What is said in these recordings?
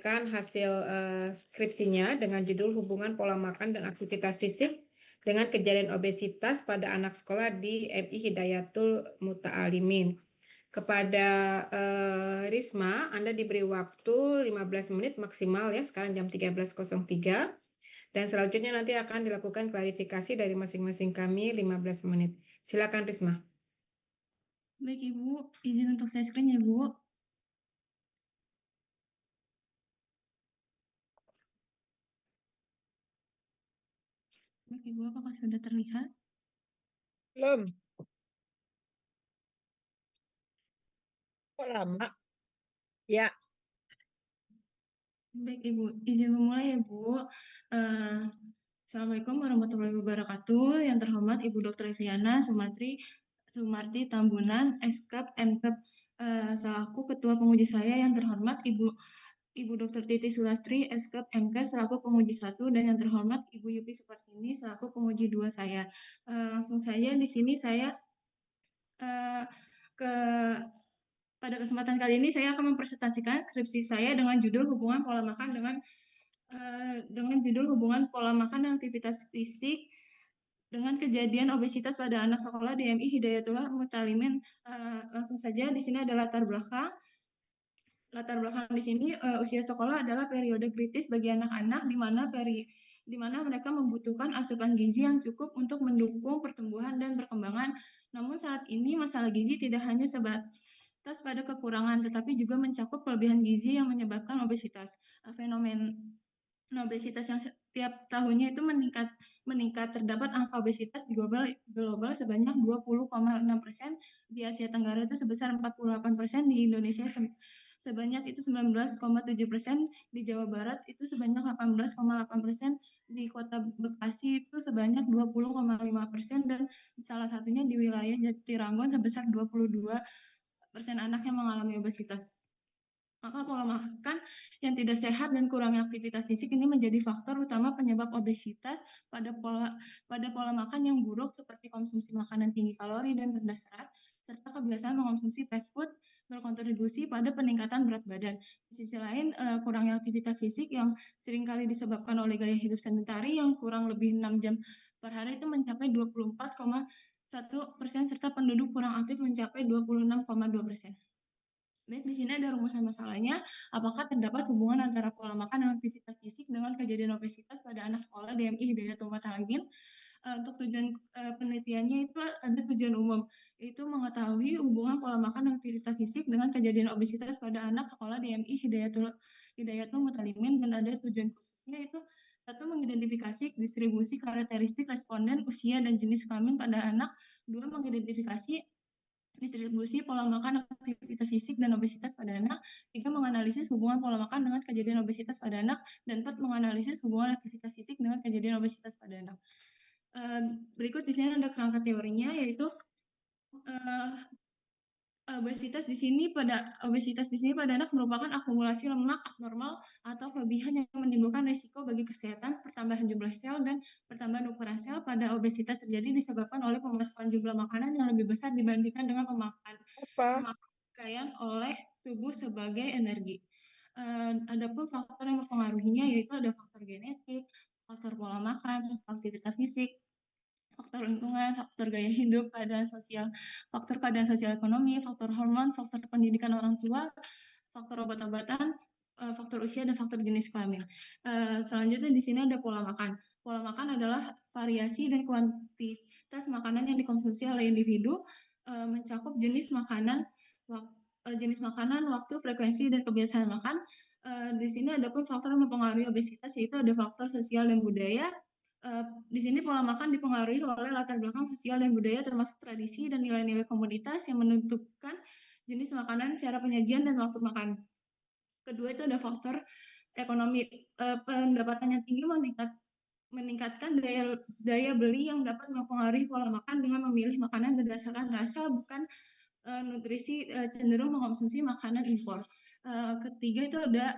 menyampaikan hasil skripsinya dengan judul Hubungan Pola Makan dan Aktivitas Fisik dengan Kejadian Obesitas pada Anak Sekolah di MI Hidayatul Muta'alimin. Kepada Risma, Anda diberi waktu 15 menit maksimal ya, sekarang jam 13.03. Dan selanjutnya nanti akan dilakukan klarifikasi dari masing-masing kami 15 menit. Silakan Risma. Baik Ibu, izin untuk share screen ya Bu. Baik Ibu, apakah sudah terlihat? Belum. Kok lama? Ya, Baik Ibu, izin memulai ya Bu. Assalamualaikum warahmatullahi wabarakatuh. Yang terhormat Ibu Dr. Eviana Sumarti Tambunan, Eskep, Mkep, selaku Ketua Penguji saya yang terhormat Ibu Dr. Titi Sulastri, Eskep, Mkes, selaku penguji 1, dan yang terhormat Ibu Yupi Supartini, selaku penguji 2 saya. Langsung saja di sini saya eh, ke pada kesempatan kali ini saya akan mempresentasikan skripsi saya dengan judul Hubungan Pola Makan dan Aktivitas Fisik dengan Kejadian Obesitas pada Anak Sekolah di MI Hidayatullah Mutalimin. Langsung saja di sini ada latar belakang. Latar belakang di sini usia sekolah adalah periode kritis bagi anak-anak di mana mereka membutuhkan asupan gizi yang cukup untuk mendukung pertumbuhan dan perkembangan. Namun saat ini masalah gizi tidak hanya sebatas pada kekurangan, tetapi juga mencakup kelebihan gizi yang menyebabkan obesitas. Fenomen obesitas yang setiap tahunnya itu meningkat terdapat angka obesitas di global sebanyak 20,6%, di Asia Tenggara itu sebesar 48%, di Indonesia sebanyak itu 19,7%, di Jawa Barat itu sebanyak 18,8%, di Kota Bekasi itu sebanyak 20,5%, dan salah satunya di wilayah Jatiranggon sebesar 22% anak yang mengalami obesitas. Maka pola makan yang tidak sehat dan kurangnya aktivitas fisik ini menjadi faktor utama penyebab obesitas. Pada pola makan yang buruk seperti konsumsi makanan tinggi kalori dan rendah serat, serta kebiasaan mengonsumsi fast food berkontribusi pada peningkatan berat badan. Di sisi lain, kurangnya aktivitas fisik yang seringkali disebabkan oleh gaya hidup sedentari yang kurang lebih 6 jam per hari itu mencapai 24,1%, serta penduduk kurang aktif mencapai 26,2%. Baik, di sini ada rumusan masalahnya. Apakah terdapat hubungan antara pola makan dan aktivitas fisik dengan kejadian obesitas pada anak sekolah DMI Hidayatul Muta'alimin? Untuk tujuan penelitiannya itu ada tujuan umum, yaitu mengetahui hubungan pola makan dan aktivitas fisik dengan kejadian obesitas pada anak sekolah DMI Hidayatul Muta'alimin, dan ada tujuan khususnya itu satu, mengidentifikasi distribusi karakteristik responden usia dan jenis kelamin pada anak. Dua, mengidentifikasi distribusi pola makan, aktivitas fisik, dan obesitas pada anak. Tiga, menganalisis hubungan pola makan dengan kejadian obesitas pada anak. Dan empat, menganalisis hubungan aktivitas fisik dengan kejadian obesitas pada anak. Berikut di sini ada kerangka teorinya, yaitu obesitas di sini pada anak merupakan akumulasi lemak abnormal atau kelebihan yang menimbulkan risiko bagi kesehatan. Pertambahan jumlah sel dan pertambahan ukuran sel pada obesitas terjadi disebabkan oleh pemasukan jumlah makanan yang lebih besar dibandingkan dengan pemakaian oleh tubuh sebagai energi. Adapun faktor yang mempengaruhinya yaitu ada faktor genetik, faktor pola makan, aktivitas fisik, faktor lingkungan, faktor gaya hidup, faktor keadaan sosial ekonomi, faktor hormon, faktor pendidikan orang tua, faktor obat-obatan, faktor usia, dan faktor jenis kelamin. Selanjutnya di sini ada pola makan. Pola makan adalah variasi dan kuantitas makanan yang dikonsumsi oleh individu, mencakup jenis makanan, waktu, frekuensi, dan kebiasaan makan. Di sini ada pun faktor yang mempengaruhi obesitas, yaitu ada faktor sosial dan budaya. Di sini pola makan dipengaruhi oleh latar belakang sosial dan budaya, termasuk tradisi dan nilai-nilai komunitas yang menentukan jenis makanan, cara penyajian, dan waktu makan. Kedua itu ada faktor ekonomi. Pendapatan yang tinggi meningkatkan daya beli yang dapat mempengaruhi pola makan dengan memilih makanan berdasarkan rasa, bukan nutrisi, cenderung mengkonsumsi makanan impor. Ketiga itu ada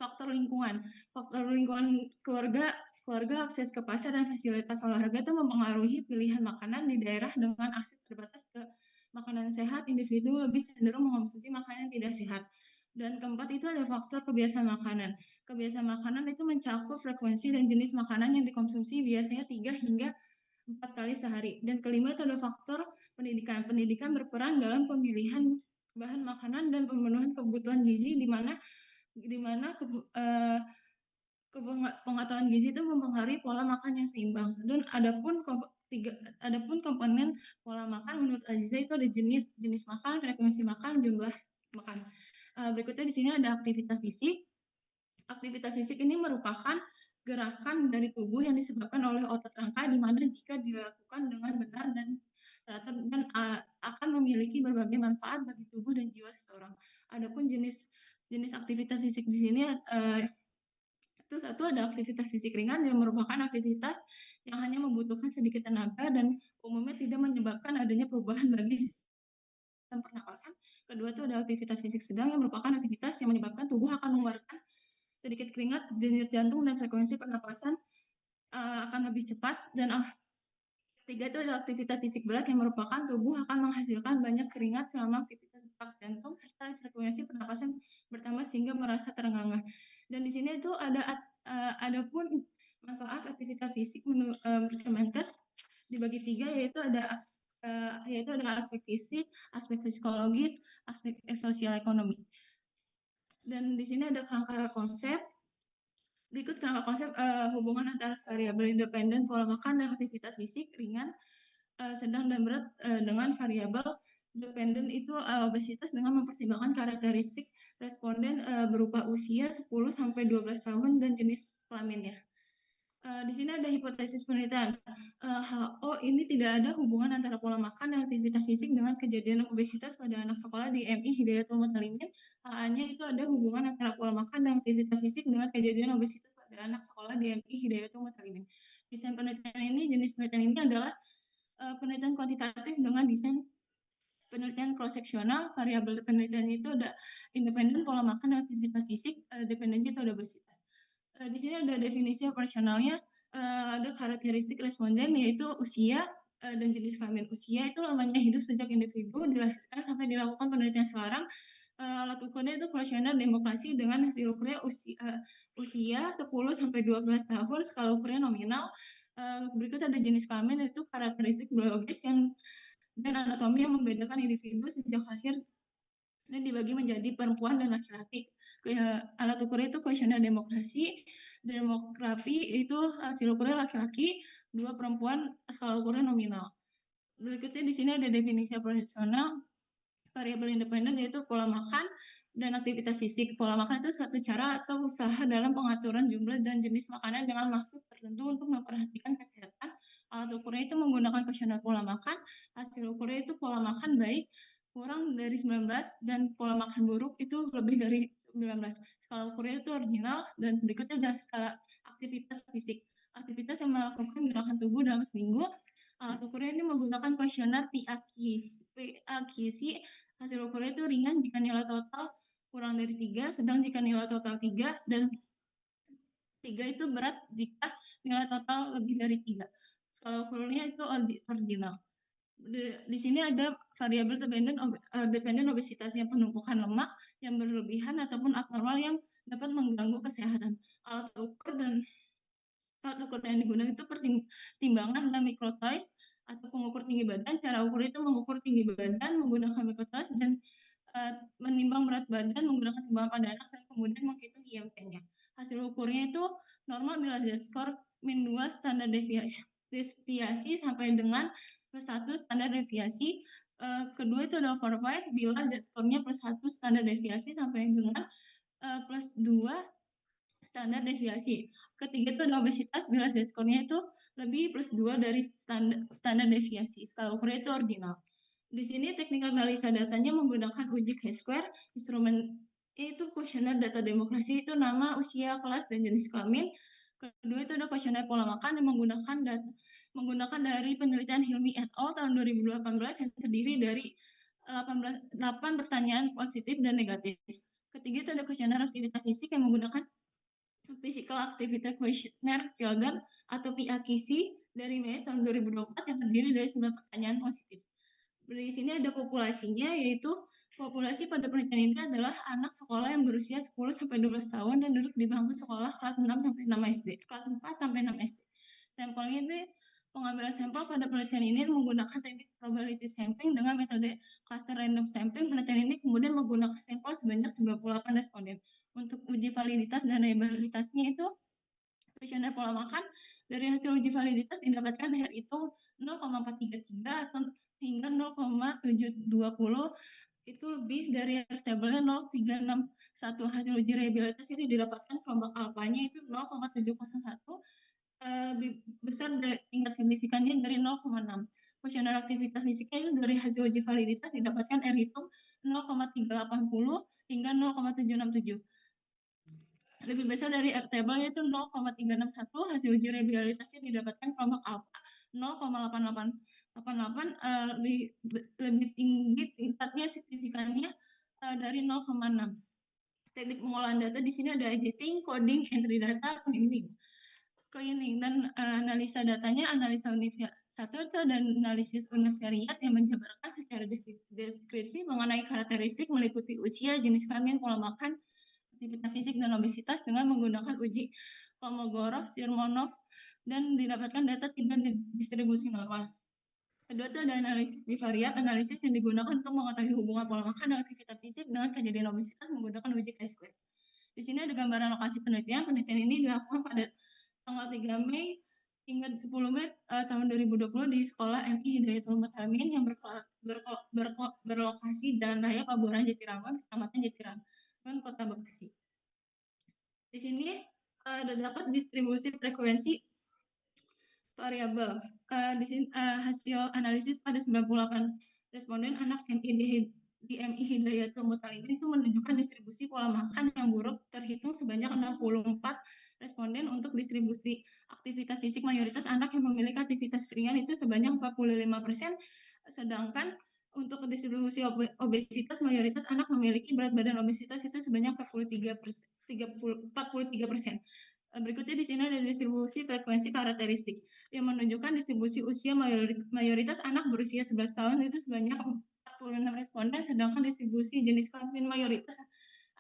faktor lingkungan. Faktor lingkungan keluarga, akses ke pasar, dan fasilitas olahraga itu mempengaruhi pilihan makanan di daerah dengan akses terbatas ke makanan sehat. Individu lebih cenderung mengonsumsi makanan yang tidak sehat. Dan keempat itu ada faktor kebiasaan makanan. Kebiasaan makanan itu mencakup frekuensi dan jenis makanan yang dikonsumsi biasanya 3 hingga 4 kali sehari. Dan kelima itu ada faktor pendidikan. Pendidikan berperan dalam pemilihan bahan makanan dan pemenuhan kebutuhan gizi di mana pengetahuan gizi itu mempengaruhi pola makan yang seimbang. Dan adapun komponen pola makan menurut Aziza itu ada jenis makan, frekuensi makan, jumlah makan. Berikutnya di sini ada aktivitas fisik. Aktivitas fisik ini merupakan gerakan dari tubuh yang disebabkan oleh otot rangka di mana jika dilakukan dengan benar dan teratur dan akan memiliki berbagai manfaat bagi tubuh dan jiwa seseorang. Adapun jenis aktivitas fisik di sini itu satu ada aktivitas fisik ringan yang merupakan aktivitas yang hanya membutuhkan sedikit tenaga dan umumnya tidak menyebabkan adanya perubahan bagi sistem pernapasan. Kedua itu ada aktivitas fisik sedang yang merupakan aktivitas yang menyebabkan tubuh akan mengeluarkan sedikit keringat, denyut jantung dan frekuensi pernapasan akan lebih cepat. Dan ketiga itu ada aktivitas fisik berat yang merupakan tubuh akan menghasilkan banyak keringat selama aktivitas detak jantung serta frekuensi pernapasan bertambah sehingga merasa terengah-engah. Dan di sini itu adapun manfaat aktivitas fisik menurut Kemenkes dibagi 3 yaitu ada aspek fisik, aspek psikologis, aspek sosial ekonomi. Dan di sini ada kerangka konsep. Berikut kerangka konsep hubungan antara variabel independen pola makan dan aktivitas fisik ringan, sedang dan berat dengan variabel dependen itu obesitas dengan mempertimbangkan karakteristik responden berupa usia 10-12 tahun dan jenis kelaminnya. Di sini ada hipotesis penelitian. Ini tidak ada hubungan antara pola makan dan aktivitas fisik dengan kejadian obesitas pada anak sekolah di MI Hidayatul Mutalimin. HA-nya itu ada hubungan antara pola makan dan aktivitas fisik dengan kejadian obesitas pada anak sekolah di MI Hidayatul Mutalimin. Desain penelitian ini, jenis penelitian ini adalah penelitian kuantitatif dengan desain penelitian cross-seksional. Variabel penelitian itu ada independen pola makan dan aktivitas fisik, dependennya itu ada obesitas. Di sini ada definisi operasionalnya, ada karakteristik responden yaitu usia dan jenis kelamin. Usia itu lamanya hidup sejak individu dilahirkan sampai dilakukan penelitian sekarang. Alat ukurnya itu kuesioner demokrasi dengan hasil ukurnya usia 10-12 tahun, skala ukurnya nominal. Berikut ada jenis kelamin yaitu karakteristik biologis dan anatomi yang membedakan individu sejak lahir dan dibagi menjadi perempuan dan laki-laki. Alat ukurnya itu kuesioner demografi itu hasil ukurnya laki-laki, 2 perempuan, skala ukurnya nominal. Berikutnya di sini ada definisi operasional variabel independen yaitu pola makan dan aktivitas fisik. Pola makan itu suatu cara atau usaha dalam pengaturan jumlah dan jenis makanan dengan maksud tertentu untuk memperhatikan kesehatan. Alat ukurnya itu menggunakan kuesioner pola makan. Hasil ukurnya itu pola makan baik kurang dari 19 dan pola makan buruk itu lebih dari 19. Skala ukurnya itu ordinal dan berikutnya ada skala aktivitas fisik. Aktivitas yang melakukan gerakan tubuh dalam seminggu. Alat ukurnya ini menggunakan kuesioner PAQC. Hasil ukurnya itu ringan jika nilai total kurang dari 3, sedang jika nilai total 3 dan 3 itu berat jika nilai total lebih dari 3. Skala ukurnya itu ordinal. Di sini ada variabel dependen obesitas yang penumpukan lemak yang berlebihan ataupun abnormal yang dapat mengganggu kesehatan. Alat ukur yang digunakan itu pertimbangan dan microtoys atau pengukur tinggi badan. Cara ukur itu mengukur tinggi badan menggunakan microtoys dan menimbang berat badan menggunakan timbangan pada anak dan kemudian menghitung IMT-nya. Hasil ukurnya itu normal bila z-score min 2 standar deviasi sampai dengan +1 standar deviasi. Kedua itu ada overweight bila z-score-nya +1 standar deviasi sampai dengan +2 standar deviasi. Ketiga itu ada obesitas bila z-score-nya itu lebih +2 dari standar deviasi. Skala ukurnya itu ordinal. Di sini teknik analisa datanya menggunakan uji chi-square. Instrumen itu kuesioner data demokrasi itu nama, usia, kelas, dan jenis kelamin. Kedua itu ada kuesioner pola makan yang menggunakan dari penelitian Hilmi et al. Tahun 2018 yang terdiri dari 8 pertanyaan positif dan negatif. Ketiga itu ada kuesioner aktivitas fisik yang menggunakan Physical Activity Questionnaire Children atau PAQC dari Mei tahun 2024 yang terdiri dari 9 pertanyaan positif. Di sini ada populasinya yaitu Populasi pada penelitian ini adalah anak sekolah yang berusia 10-12 tahun dan duduk di bangku sekolah kelas 6-6 SD, kelas 4-6 SD. Sampelnya itu pengambilan sampel pada penelitian ini menggunakan teknik probability sampling dengan metode cluster random sampling. Penelitian ini kemudian menggunakan sampel sebanyak 98 responden. Untuk uji validitas dan reliabilitasnya itu kuesioner pola makan dari hasil uji validitas didapatkan R hitung 0,433 atau hingga 0,720 itu lebih dari R tabelnya 0,361. Hasil uji reliabilitas ini didapatkan kelompok alfanya itu 0,701 lebih besar dari tingkat signifikannya dari 0,6. Kuesioner aktivitas fisiknya itu dari hasil uji validitas didapatkan R hitung 0,380 hingga 0,767. Lebih besar dari R table yaitu 0,361. Hasil uji reliabilitasnya didapatkan kelompok alfa 0,8888 lebih tinggi tingkatnya signifikannya dari 0,6. Teknik pengolahan data di sini ada editing, coding, entry data, cleaning dan analisa datanya, analisa satu dan analisis univariat yang menjabarkan secara deskripsi mengenai karakteristik meliputi usia, jenis kelamin, pola makan, aktivitas fisik dan obesitas dengan menggunakan uji Kolmogorov, Smirnov, dan didapatkan data tidak distribusi normal. Kedua itu ada analisis bivariat, analisis yang digunakan untuk mengetahui hubungan pola makan dan aktivitas fisik dengan kejadian obesitas menggunakan uji chi-square. Di sini ada gambaran lokasi penelitian. Penelitian ini dilakukan pada tanggal 3 Mei hingga 10 Mei tahun 2020 di Sekolah MI Hidayatul Muta'alimin yang berlokasi Jalan Raya Pabuaran Jatirangon, Kecamatan Jatirangon, Kota Bekasi. Di sini terdapat distribusi frekuensi variabel. Di sini hasil analisis pada 98 responden anak MI di MI Hidayatul Muta'alimin itu menunjukkan distribusi pola makan yang buruk terhitung sebanyak 64 responden. Untuk distribusi aktivitas fisik mayoritas anak yang memiliki aktivitas ringan itu sebanyak 45%, sedangkan untuk distribusi obesitas mayoritas anak memiliki berat badan obesitas itu sebanyak 43%. Berikutnya di sini ada distribusi frekuensi karakteristik yang menunjukkan distribusi usia mayoritas anak berusia 11 tahun itu sebanyak 46 responden, sedangkan distribusi jenis kelamin mayoritas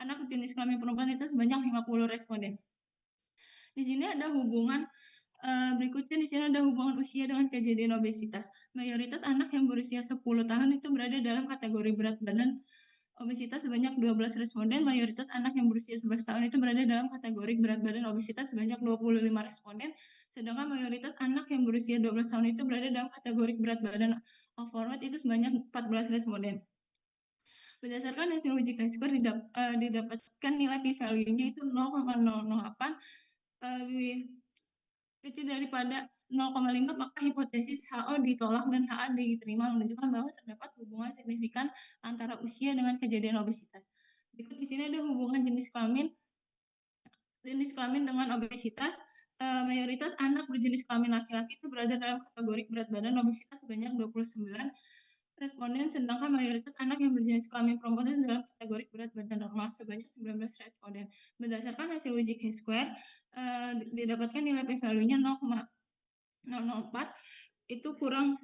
anak jenis kelamin perempuan itu sebanyak 50 responden. Di sini ada hubungan berikutnya di sini ada hubungan usia dengan kejadian obesitas. Mayoritas anak yang berusia 10 tahun itu berada dalam kategori berat badan obesitas sebanyak 12 responden. Mayoritas anak yang berusia 11 tahun itu berada dalam kategori berat badan obesitas sebanyak 25 responden. Sedangkan mayoritas anak yang berusia 12 tahun itu berada dalam kategori berat badan overweight itu sebanyak 14 responden. Berdasarkan hasil uji chi-square didapatkan nilai p-value-nya itu 0,008 lebih kecil daripada 0,5, maka hipotesis HO ditolak dan HA diterima, menunjukkan bahwa terdapat hubungan signifikan antara usia dengan kejadian obesitas. Berikut di sini ada hubungan jenis kelamin dengan obesitas. Mayoritas anak berjenis kelamin laki-laki itu berada dalam kategori berat badan obesitas sebanyak 29 responden, sedangkan mayoritas anak yang berjenis kelamin perempuan itu dalam kategori berat badan normal sebanyak 19 responden. Berdasarkan hasil uji chi-square, didapatkan nilai p-value-nya 0,004, itu kurang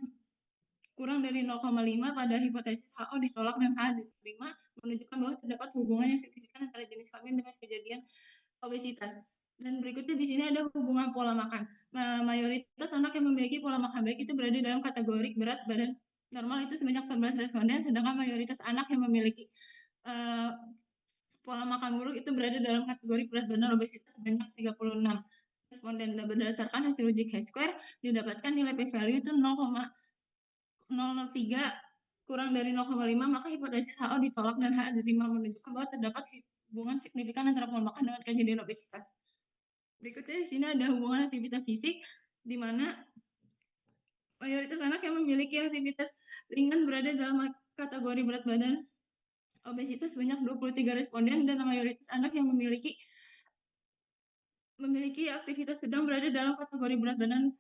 dari 0,5 pada hipotesis HO ditolak dan H diterima, menunjukkan bahwa terdapat hubungan yang signifikan antara jenis kelamin dengan kejadian obesitas. Dan berikutnya di sini ada hubungan pola makan. Mayoritas anak yang memiliki pola makan baik itu berada dalam kategori berat badan normal itu sebanyak 14 responden, sedangkan mayoritas anak yang memiliki pola makan buruk itu berada dalam kategori berat badan obesitas sebanyak 36 responden. Dan berdasarkan hasil uji chi-square didapatkan nilai p-value itu 0,003 kurang dari 0,5, maka hipotesis HO ditolak dan H diterima, menunjukkan bahwa terdapat hubungan signifikan antara pola makan dengan kejadian obesitas. Berikutnya di sini ada hubungan aktivitas fisik, di mana mayoritas anak yang memiliki aktivitas ringan berada dalam kategori berat badan obesitas sebanyak 23 responden, dan mayoritas anak yang memiliki aktivitas sedang berada dalam kategori berat badan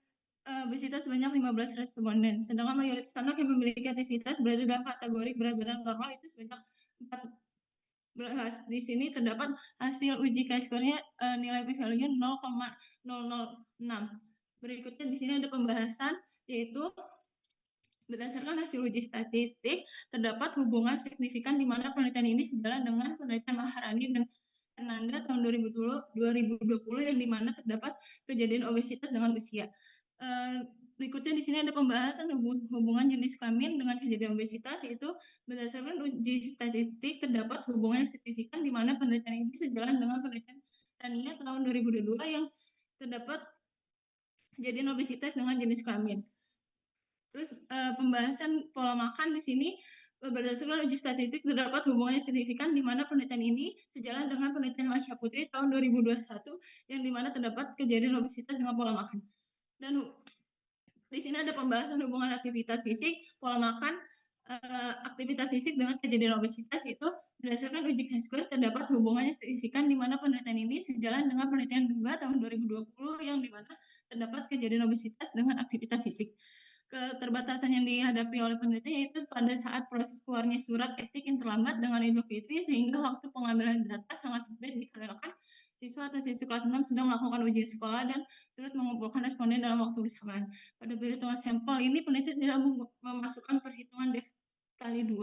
obesitas sebanyak 15 responden. Sedangkan mayoritas anak yang memiliki aktivitas berada dalam kategori berat badan normal itu sebanyak 14. Di sini terdapat hasil uji chi-square-nya nilai p-value-nya 0,006. Berikutnya di sini ada pembahasan, yaitu Berdasarkan hasil uji statistik, terdapat hubungan signifikan di mana penelitian ini sejalan dengan penelitian Maharani dan Fernanda tahun 2020 yang di mana terdapat kejadian obesitas dengan usia. Berikutnya di sini ada pembahasan hubungan jenis kelamin dengan kejadian obesitas, yaitu berdasarkan uji statistik terdapat hubungan signifikan di mana penelitian ini sejalan dengan penelitian Rania tahun 2022 yang terdapat kejadian obesitas dengan jenis kelamin. Terus pembahasan pola makan di sini berdasarkan uji statistik terdapat hubungannya signifikan di mana penelitian ini sejalan dengan penelitian Masya Putri tahun 2021 yang di mana terdapat kejadian obesitas dengan pola makan. Dan di sini ada pembahasan hubungan aktivitas fisik, pola makan, aktivitas fisik dengan kejadian obesitas, itu berdasarkan uji Chi-square terdapat hubungannya signifikan di mana penelitian ini sejalan dengan penelitian juga tahun 2020 yang di mana terdapat kejadian obesitas dengan aktivitas fisik. Keterbatasan yang dihadapi oleh peneliti yaitu pada saat proses keluarnya surat etik yang terlambat dengan Idul Fitri sehingga waktu pengambilan data sangat sempit dikarenakan siswa atau siswi kelas 6 sedang melakukan ujian sekolah dan sulit mengumpulkan responden dalam waktu bersamaan. Pada perhitungan sampel ini peneliti tidak memasukkan perhitungan def kali 2.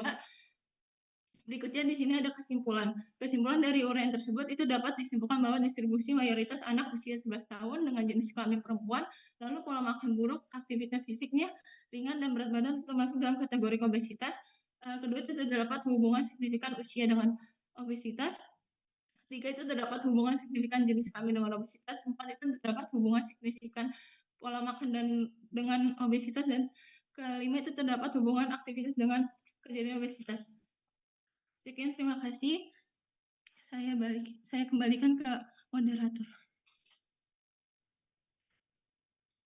Berikutnya di sini ada kesimpulan. Kesimpulan dari uraian tersebut itu dapat disimpulkan bahwa distribusi mayoritas anak usia 11 tahun dengan jenis kelamin perempuan, lalu pola makan buruk, aktivitas fisiknya ringan dan berat badan termasuk dalam kategori obesitas. Kedua itu terdapat hubungan signifikan usia dengan obesitas. 3 itu terdapat hubungan signifikan jenis kelamin dengan obesitas. 4 itu terdapat hubungan signifikan pola makan dan dengan obesitas, dan kelima itu terdapat hubungan aktivitas dengan kejadian obesitas. Sekian, terima kasih. Saya kembalikan ke moderator.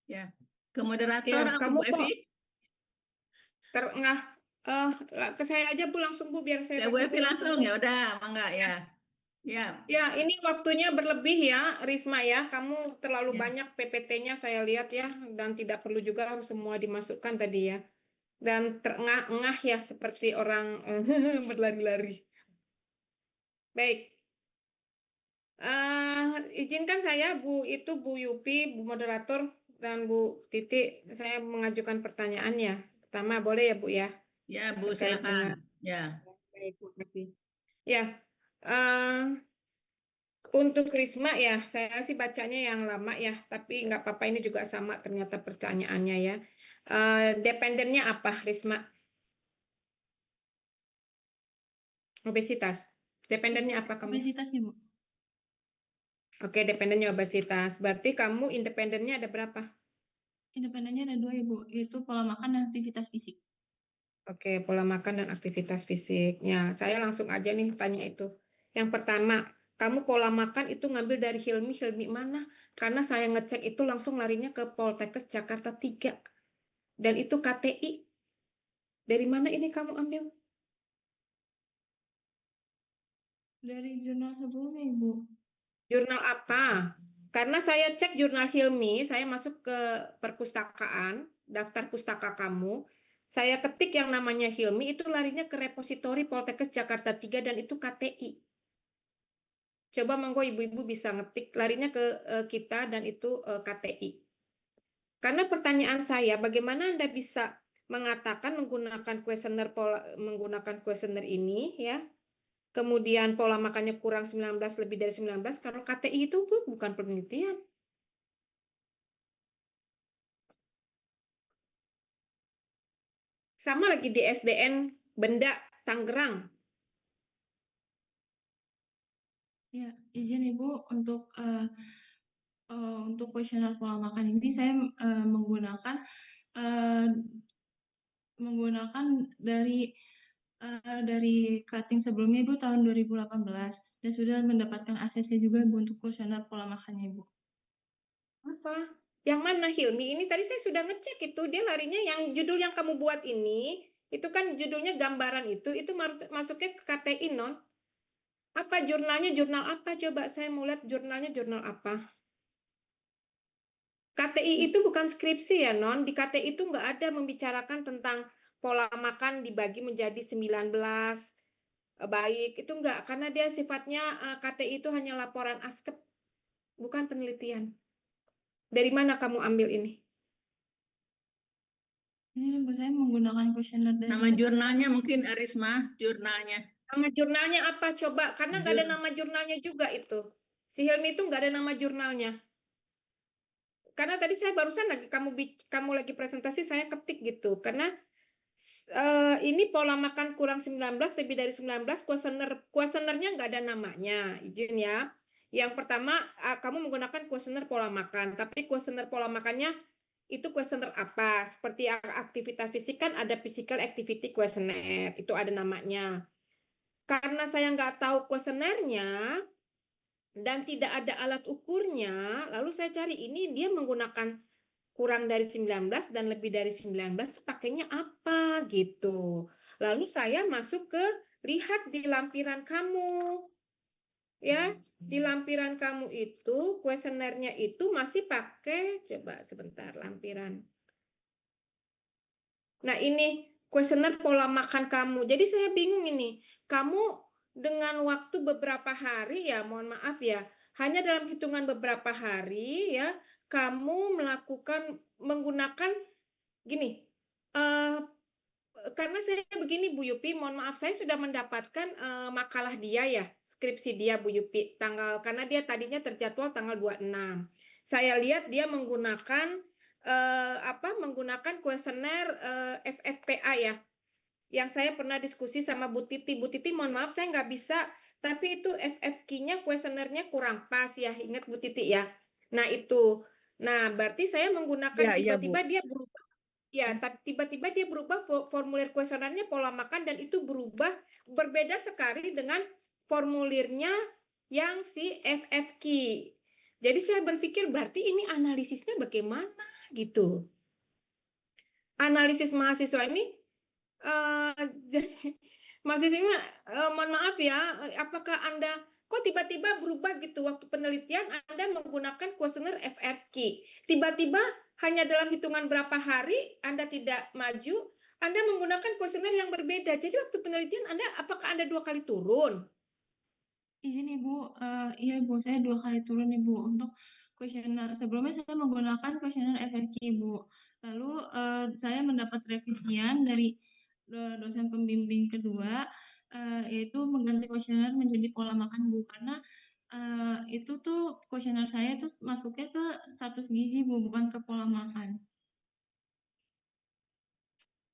Ya, ke moderator Ya, atau kamu Bu kok Evi? terengah. Ke saya aja Bu langsung Bu biar saya Ya, Bu dapat Evi langsung Bu. ya udah, mangga ya. Ya, Ya, ini waktunya berlebih ya, Risma ya. Kamu terlalu Ya. banyak PPT-nya saya lihat ya, dan tidak perlu juga harus semua dimasukkan tadi ya. Dan terengah-engah ya, seperti orang berlari-lari. Baik. Izinkan saya Bu Yupi, Bu Moderator, dan Bu Titi, saya mengajukan pertanyaannya. Pertama, boleh ya Bu ya? Ya Bu, Terkait dengan silakan. Ya. baik, terima kasih. Ya, untuk Risma ya, saya sih bacanya yang lama ya, tapi nggak apa-apa, ini juga sama ternyata pertanyaannya ya. Dependennya apa, Risma? Obesitas. Dependennya apa kamu? Obesitas ya, Bu. Oke, dependennya obesitas. Berarti kamu independennya ada berapa? Independennya ada 2 ya, Bu, yaitu pola makan dan aktivitas fisik. Oke, pola makan dan aktivitas fisiknya. Saya langsung aja nih tanya itu. Yang pertama, kamu pola makan itu ngambil dari Hilmi mana? Karena saya ngecek itu langsung larinya ke Poltekkes Jakarta 3. Dan itu KTI. Dari mana ini kamu ambil? Dari jurnal sebelumnya, Ibu. Jurnal apa? Karena saya cek jurnal Hilmi, saya masuk ke perpustakaan, daftar pustaka kamu, saya ketik yang namanya Hilmi, itu larinya ke repositori Poltekkes Jakarta 3 dan itu KTI. Coba monggo ibu-ibu bisa ngetik larinya ke kita dan itu KTI. Karena pertanyaan saya, bagaimana Anda bisa mengatakan menggunakan kuesioner ini ya, kemudian pola makannya kurang 19 lebih dari 19, kalau KTI itu bukan penelitian. Sama lagi di SDN Benda Tangerang. Ya, izin Ibu untuk kuesioner pola makan ini saya menggunakan dari cutting sebelumnya Ibu tahun 2018 dan sudah mendapatkan ACC juga Ibu untuk kuesioner pola makannya Ibu. Apa? Yang mana Hilmi? Ini tadi saya sudah ngecek itu, dia larinya yang judul yang kamu buat ini, itu kan judulnya gambaran itu masuknya ke KTI non. Apa jurnalnya jurnal apa? Coba saya mau lihat jurnalnya jurnal apa. KTI itu bukan skripsi ya non. Di KTI itu nggak ada membicarakan tentang pola makan dibagi menjadi 19 baik. Itu nggak, karena dia sifatnya KTI itu hanya laporan askep, bukan penelitian. Dari mana kamu ambil ini? Ini Bu, saya menggunakan kuesioner dari Nama jurnalnya mungkin Risma, jurnalnya. Nama jurnalnya apa coba? Karena nggak ada Jur- nama jurnalnya juga itu. Si Hilmi itu nggak ada nama jurnalnya. Karena tadi saya barusan lagi kamu lagi presentasi saya ketik gitu. Karena ini pola makan kurang 19 lebih dari 19 kuesionernya nggak ada namanya. Izin ya. Yang pertama kamu menggunakan kuesioner pola makan, tapi kuesioner pola makannya itu kuesioner apa? Seperti aktivitas fisik kan ada physical activity questionnaire, itu ada namanya. Karena saya nggak tahu kuesionernya dan tidak ada alat ukurnya, lalu saya cari ini dia menggunakan kurang dari 19 dan lebih dari 19 tuh pakainya apa gitu. Lalu saya masuk ke lihat di lampiran kamu. Ya, di lampiran kamu itu kuesionernya itu masih pakai, coba sebentar lampiran. Nah, ini kuesioner pola makan kamu. Jadi saya bingung ini. Kamu dengan waktu beberapa hari ya, mohon maaf ya, hanya dalam hitungan beberapa hari ya, kamu menggunakan gini. eh, karena saya begini Bu Yupi, mohon maaf saya sudah mendapatkan makalah dia ya, skripsi dia Bu Yupi, karena dia tadinya terjadwal tanggal 26. Saya lihat dia menggunakan menggunakan kuesioner FFPA ya, yang saya pernah diskusi sama Bu Titi. Bu Titi, mohon maaf saya nggak bisa, tapi itu FFQ-nya kuesionernya kurang pas ya, ingat Bu Titi ya. Nah itu, nah berarti saya menggunakan Ya, Bu. tiba-tiba dia berubah. Ya, tapi tiba-tiba dia berubah formulir kuesionernya pola makan dan itu berbeda sekali dengan formulirnya yang si FFQ. Jadi saya berpikir berarti ini analisisnya bagaimana gitu. Analisis mahasiswa ini jadi mahasiswa mohon maaf ya, apakah Anda kok tiba-tiba berubah gitu waktu penelitian Anda menggunakan kuesioner FFQ. Tiba-tiba hanya dalam hitungan berapa hari Anda tidak maju, Anda menggunakan kuesioner yang berbeda. Jadi waktu penelitian apakah Anda 2 kali turun? Izin Ibu, iya Ibu, saya 2 kali turun Ibu untuk kuesioner. Sebelumnya saya menggunakan kuesioner FFQ Ibu. Lalu saya mendapat revisian dari dosen pembimbing kedua, yaitu mengganti kuesioner menjadi pola makan Bu. Karena itu tuh kuesioner saya tuh masuknya ke status gizi Bu, bukan ke pola makan.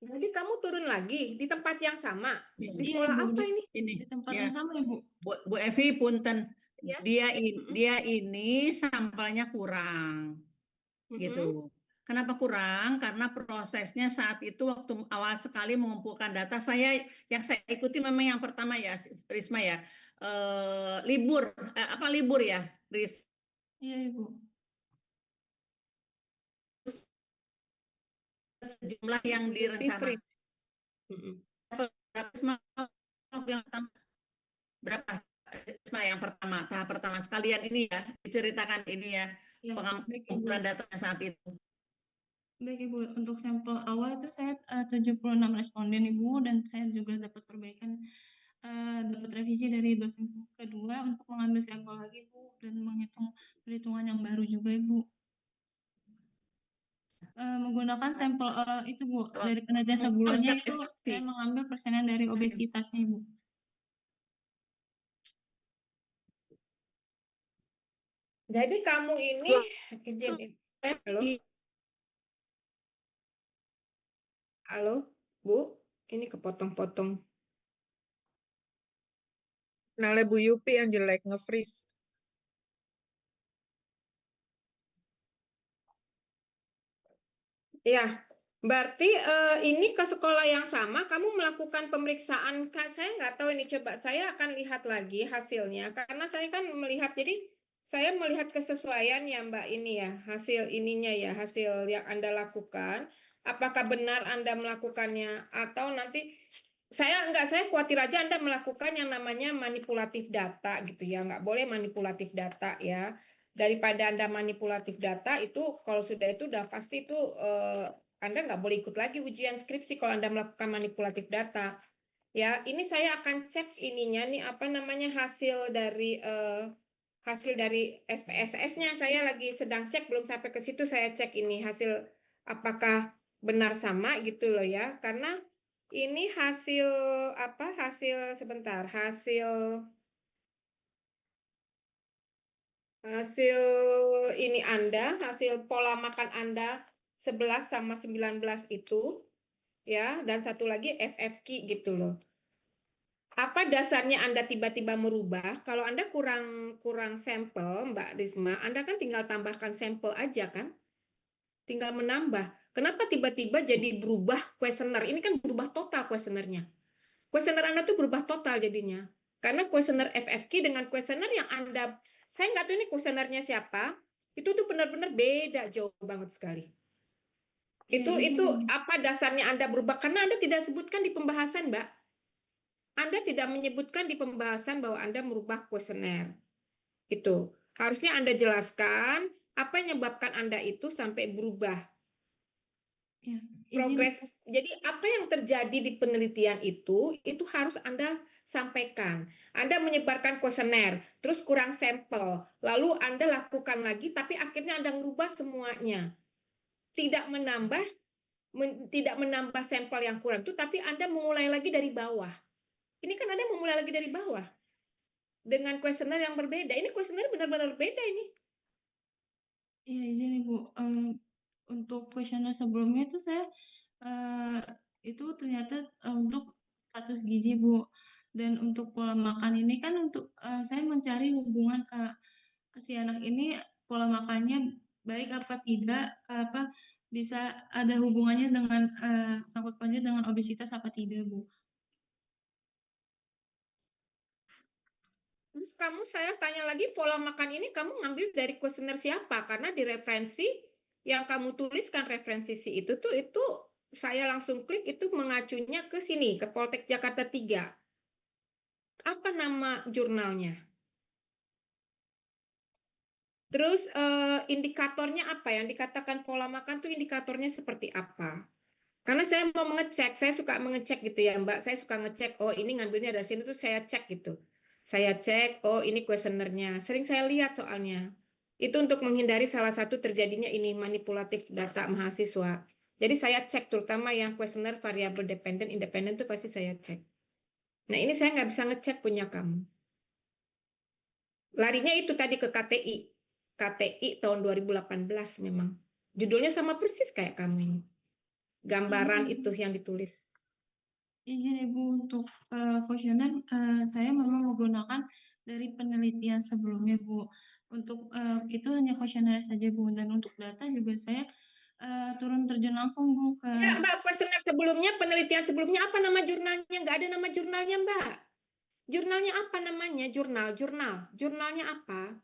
Jadi kamu turun lagi di tempat yang sama. Iya, Di Iya sekolah Ibu, apa ini? ini di tempat ya yang sama Ibu. Bu Evi punten, Ya. dia ini sampelnya kurang gitu. Kenapa kurang? Karena prosesnya saat itu waktu awal sekali mengumpulkan data yang saya ikuti memang yang pertama ya Risma ya, libur ya Ris, Iya Ibu. sejumlah yang Bu Yupi direncanakan. freeze. Berapa Risma? Yang pertama berapa Risma yang pertama, tahap pertama sekalian ini ya diceritakan ini ya Ya, baik Ibu. pengumpulan data saat itu. Baik Ibu, untuk sampel awal itu saya 76 responden Ibu, dan saya juga dapat perbaikan, dapat revisi dari dosen kedua untuk mengambil sampel lagi Bu, dan menghitung perhitungan yang baru juga Ibu. Menggunakan sampel itu Bu, dari penelitian sebelumnya itu saya mengambil persenan dari obesitasnya Ibu. Jadi kamu ini halo? Halo, Bu, ini kepotong-potong. Kenalnya Bu Yupi yang jelek nge-freeze. Ya, berarti ini ke sekolah yang sama, kamu melakukan pemeriksaan, saya nggak tahu ini, coba saya akan lihat lagi hasilnya, karena saya kan melihat, jadi saya melihat kesesuaian ya Mbak ini ya, hasil ininya ya, hasil yang Anda lakukan, apakah benar Anda melakukannya, atau nanti, saya khawatir aja Anda melakukan yang namanya manipulatif data gitu ya, nggak boleh manipulatif data ya. Daripada Anda manipulatif data itu kalau sudah itu udah pasti itu Anda nggak boleh ikut lagi ujian skripsi kalau Anda melakukan manipulatif data. Ya, ini saya akan cek ininya nih apa namanya hasil dari SPSS-nya. Saya lagi sedang cek, belum sampai ke situ, saya cek ini hasil apakah benar sama gitu loh ya, karena ini hasil apa? Hasil sebentar, hasil ini Anda, hasil pola makan Anda 11 sama 19 itu ya, dan satu lagi FFQ gitu loh. Apa dasarnya Anda tiba-tiba merubah? Kalau Anda kurang sampel, Mbak Risma, Anda kan tinggal tambahkan sampel aja kan? Tinggal menambah. Kenapa tiba-tiba jadi berubah kuesioner? Ini kan berubah total kuesionernya. Kuesioner Anda tuh berubah total jadinya. Karena kuesioner FFQ dengan kuesioner yang Anda, saya nggak tahu ini kuesionernya siapa, itu tuh benar-benar beda jauh banget sekali. Ya, Itu izin Ibu. apa dasarnya Anda berubah? Karena Anda tidak sebutkan di pembahasan, Mbak. Anda tidak menyebutkan di pembahasan bahwa Anda merubah kuesioner. Itu. Harusnya Anda jelaskan apa yang menyebabkan Anda itu sampai berubah. Ya, izin Progres. Jadi apa yang terjadi di penelitian itu harus Anda sampaikan. Anda menyebarkan kuesioner, terus kurang sampel, lalu Anda lakukan lagi, tapi akhirnya Anda merubah semuanya. Tidak menambah sampel yang kurang itu, tapi Anda memulai lagi dari bawah. Ini kan Anda memulai lagi dari bawah dengan kuesioner yang berbeda. Ini kuesioner benar-benar beda ini. Ya, izin Ibu. Untuk kuesioner sebelumnya itu saya itu ternyata untuk status gizi Bu. Dan untuk pola makan ini kan untuk saya mencari hubungan si anak ini pola makannya baik apa tidak, apa bisa ada hubungannya dengan sangkut pautnya dengan obesitas apa tidak Bu. Terus saya tanya lagi, pola makan ini kamu ngambil dari kuesioner siapa? Karena di referensi yang kamu tuliskan referensi si itu tuh saya langsung klik itu mengacunya ke sini, ke Poltek Jakarta 3. Apa nama jurnalnya? Terus indikatornya apa? Yang dikatakan pola makan tuh indikatornya seperti apa? Karena saya mau mengecek, saya suka mengecek gitu ya Mbak. Saya suka ngecek, oh ini ngambilnya dari sini tuh saya cek gitu. Saya cek, oh ini kuesionernya. Sering saya lihat soalnya. Itu untuk menghindari salah satu terjadinya ini manipulatif data mahasiswa. Jadi saya cek terutama yang kuesioner variabel dependent, independent itu pasti saya cek. Nah ini saya nggak bisa ngecek punya kamu. Larinya itu tadi ke KTI. KTI tahun 2018 memang. Judulnya sama persis kayak kamu ini. Gambaran Izin, itu yang ditulis. izin Ibu untuk kuesioner saya memang menggunakan dari penelitian sebelumnya Bu. Untuk itu hanya kuesioner saja Bu, dan untuk data juga saya turun terjun langsung Bu ke Ya, Mbak, kuesioner sebelumnya, penelitian sebelumnya apa nama jurnalnya? Nggak ada nama jurnalnya, Mbak. Jurnalnya apa namanya? Jurnalnya apa?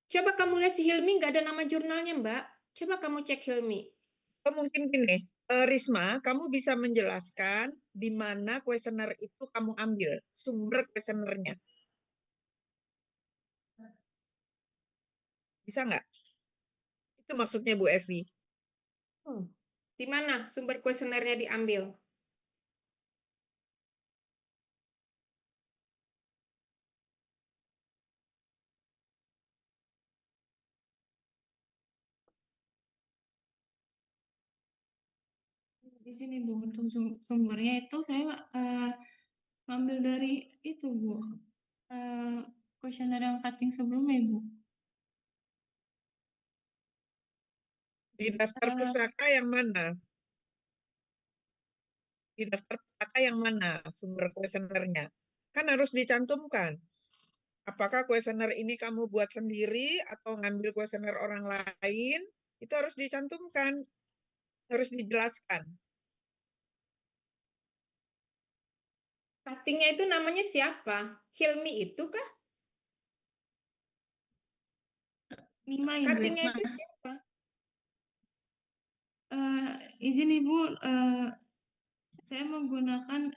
Coba kamu lihat si Hilmi, nggak ada nama jurnalnya, Mbak. Coba kamu cek Hilmi. Oh, mungkin gini, Risma, kamu bisa menjelaskan di mana kuesioner itu kamu ambil, sumber kuesionernya. Bisa nggak? Itu maksudnya Bu Evi. Di mana sumber kuesionernya diambil? di sini Bu. Untuk sumbernya itu saya ngambil dari itu Bu. Kuesioner yang cutting sebelumnya Bu. Di daftar Eh, pusaka yang mana? Di daftar pusaka yang mana sumber kuesionernya? Kan harus dicantumkan. Apakah kuesioner ini kamu buat sendiri atau ngambil kuesioner orang lain? Itu harus dicantumkan, harus dijelaskan. Cuttingnya itu namanya siapa? Hilmi itu kah? Mima Ibu. Cuttingnya Risma. itu siapa? Izin Ibu, saya menggunakan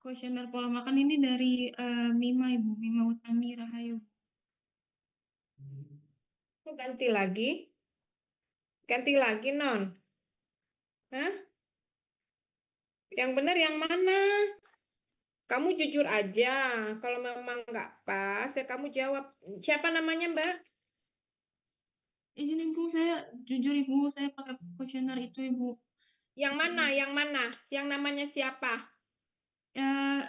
kuesioner pola makan ini dari Mima Ibu, Mima Utami Rahayu. Ganti lagi. Ganti lagi, Non. Hah? Yang benar yang mana? Kamu jujur aja. Kalau memang nggak pas, ya kamu jawab. Siapa namanya, Mbak? Izin Ibu, saya jujur Ibu, saya pakai kuesioner itu Ibu. Yang mana? Yang mana? Yang namanya siapa? Ya,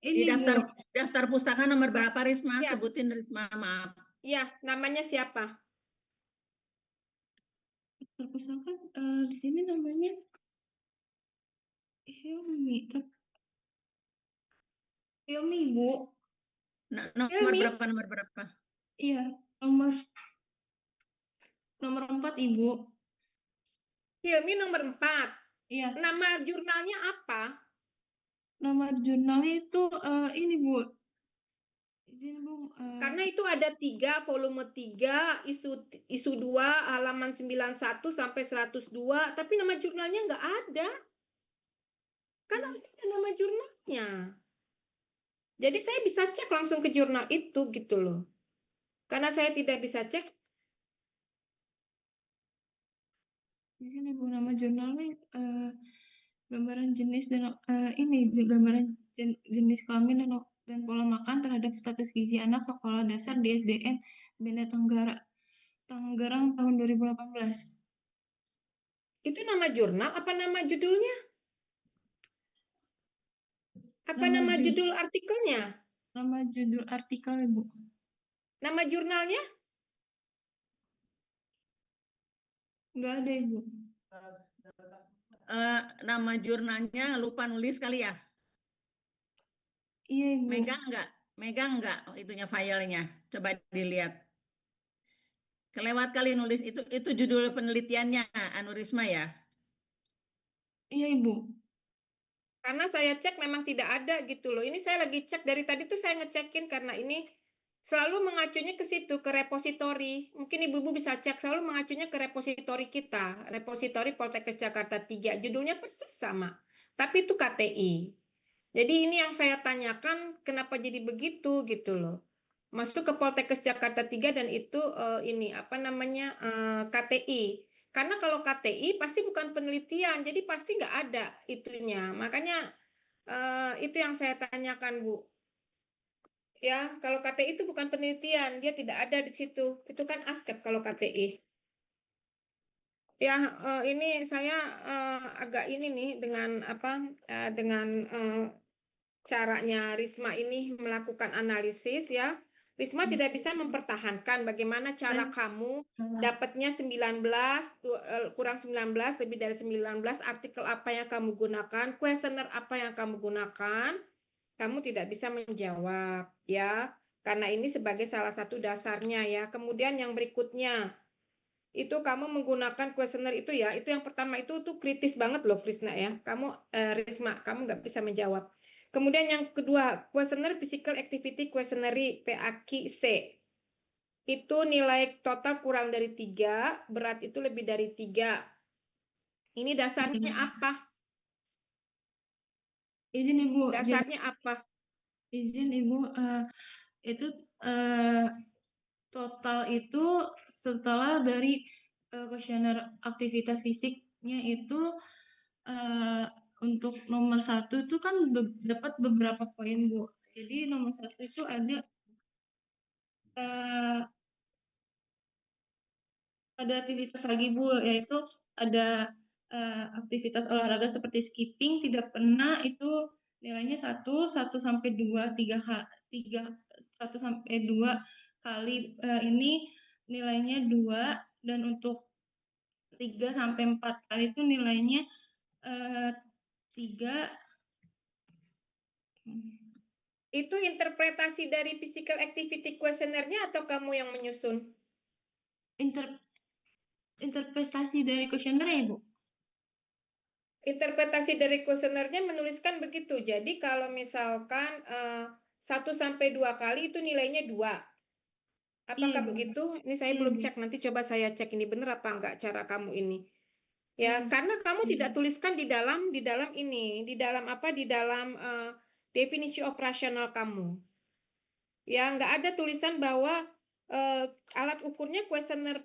Di ini daftar Bu. daftar pustaka nomor berapa Risma? Ya, Sebutin Risma, maaf. ya, namanya siapa? Perpustakaan di sini namanya Hilmi. Hilmi Bu. Nomor Hilmi? berapa? Nomor berapa? Iya, nomor 4 Ibu. Hilmi nomor 4. Iya, Nama jurnalnya apa? nama jurnalnya itu ini Bu. Izin Bu. Karena itu ada 3, volume 3, isu 2, halaman 91 sampai 102, tapi nama jurnalnya nggak ada. Kan harus ada nama jurnalnya. Jadi saya bisa cek langsung ke jurnal itu gitu loh. Karena saya tidak bisa cek, Di sini Bu, nama jurnalnya gambaran jenis dan ini gambaran jenis kelamin dan pola makan terhadap status gizi anak sekolah dasar di SDN Benda Tangerang tahun 2018. itu nama jurnal apa nama judulnya? Apa nama judul artikelnya? Nama judul artikel Ibu. Nama jurnalnya? Nggak ada Ibu. Nama jurnalnya lupa nulis kali ya? Iya Ibu. Megang nggak? Megang nggak itunya filenya? Coba dilihat. Kelewat kali nulis itu judul penelitiannya Anu Risma ya. Iya Ibu. Karena saya cek memang tidak ada gitu loh. Ini saya lagi cek dari tadi tuh saya ngecekin karena ini selalu mengacunya ke situ, ke repositori. Mungkin ibu-ibu bisa cek, selalu mengacunya ke repositori kita, repositori Poltekkes Jakarta 3. Judulnya persis sama, tapi itu KTI. Jadi ini yang saya tanyakan, kenapa jadi begitu gitu loh. Masuk ke Poltekkes Jakarta 3 dan itu ini apa namanya KTI. Karena kalau KTI pasti bukan penelitian, jadi pasti nggak ada itunya. Makanya itu yang saya tanyakan, Bu. Ya, kalau KTI itu bukan penelitian, dia tidak ada di situ. Itu kan ASKEP kalau KTI. Ya, ini saya agak ini nih dengan apa dengan caranya Risma ini melakukan analisis ya. Risma tidak bisa mempertahankan bagaimana cara kamu dapatnya 19 kurang 19 lebih dari 19 artikel apa yang kamu gunakan, kuesioner apa yang kamu gunakan, kamu tidak bisa menjawab ya. Karena ini sebagai salah satu dasarnya ya. Kemudian yang berikutnya itu kamu menggunakan kuesioner itu ya. Itu yang pertama itu tuh kritis banget loh Krisna ya. Kamu Risma, kamu nggak bisa menjawab. Kemudian yang kedua, kuesioner Physical Activity Questionnaire PAQ-C. Itu nilai total kurang dari 3, berat itu lebih dari 3. Ini dasarnya apa? Izin Ibu. Dasarnya apa? Izin Ibu. Itu total itu setelah dari kuesioner aktivitas fisiknya itu untuk nomor 1 itu kan dapat beberapa poin Bu. Jadi nomor 1 itu ada aktivitas lagi Bu, yaitu ada aktivitas olahraga seperti skipping tidak pernah, itu nilainya 1 sampai 2 3 1 sampai 2 kali ini nilainya 2, dan untuk 3 sampai 4 kali itu nilainya 3. Itu interpretasi dari Physical Activity Questionnaire-nya atau kamu yang menyusun? Interpretasi dari kuesioner ya Ibu? Interpretasi dari kuesionernya menuliskan begitu. Jadi kalau misalkan 1 sampai 2 kali itu nilainya 2. Apakah Iya, Bu. begitu? Ini saya Iya, belum Bu. cek. Nanti coba saya cek ini benar apa enggak cara kamu ini. Ya, Iya. karena kamu tidak tuliskan di dalam ini, di dalam apa? Di dalam definisi operasional kamu. Ya, nggak ada tulisan bahwa alat ukurnya kuesioner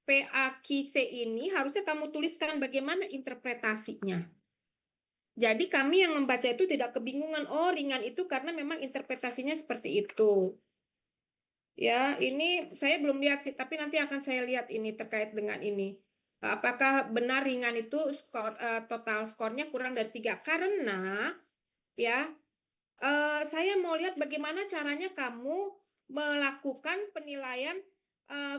PAQ-C ini harusnya kamu tuliskan bagaimana interpretasinya. Jadi kami yang membaca itu tidak kebingungan, oh ringan itu karena memang interpretasinya seperti itu. Ya, ini saya belum lihat sih, tapi nanti akan saya lihat ini terkait dengan ini. Apakah benar ringan itu total skornya kurang dari 3? Karena ya, saya mau lihat bagaimana caranya kamu melakukan penilaian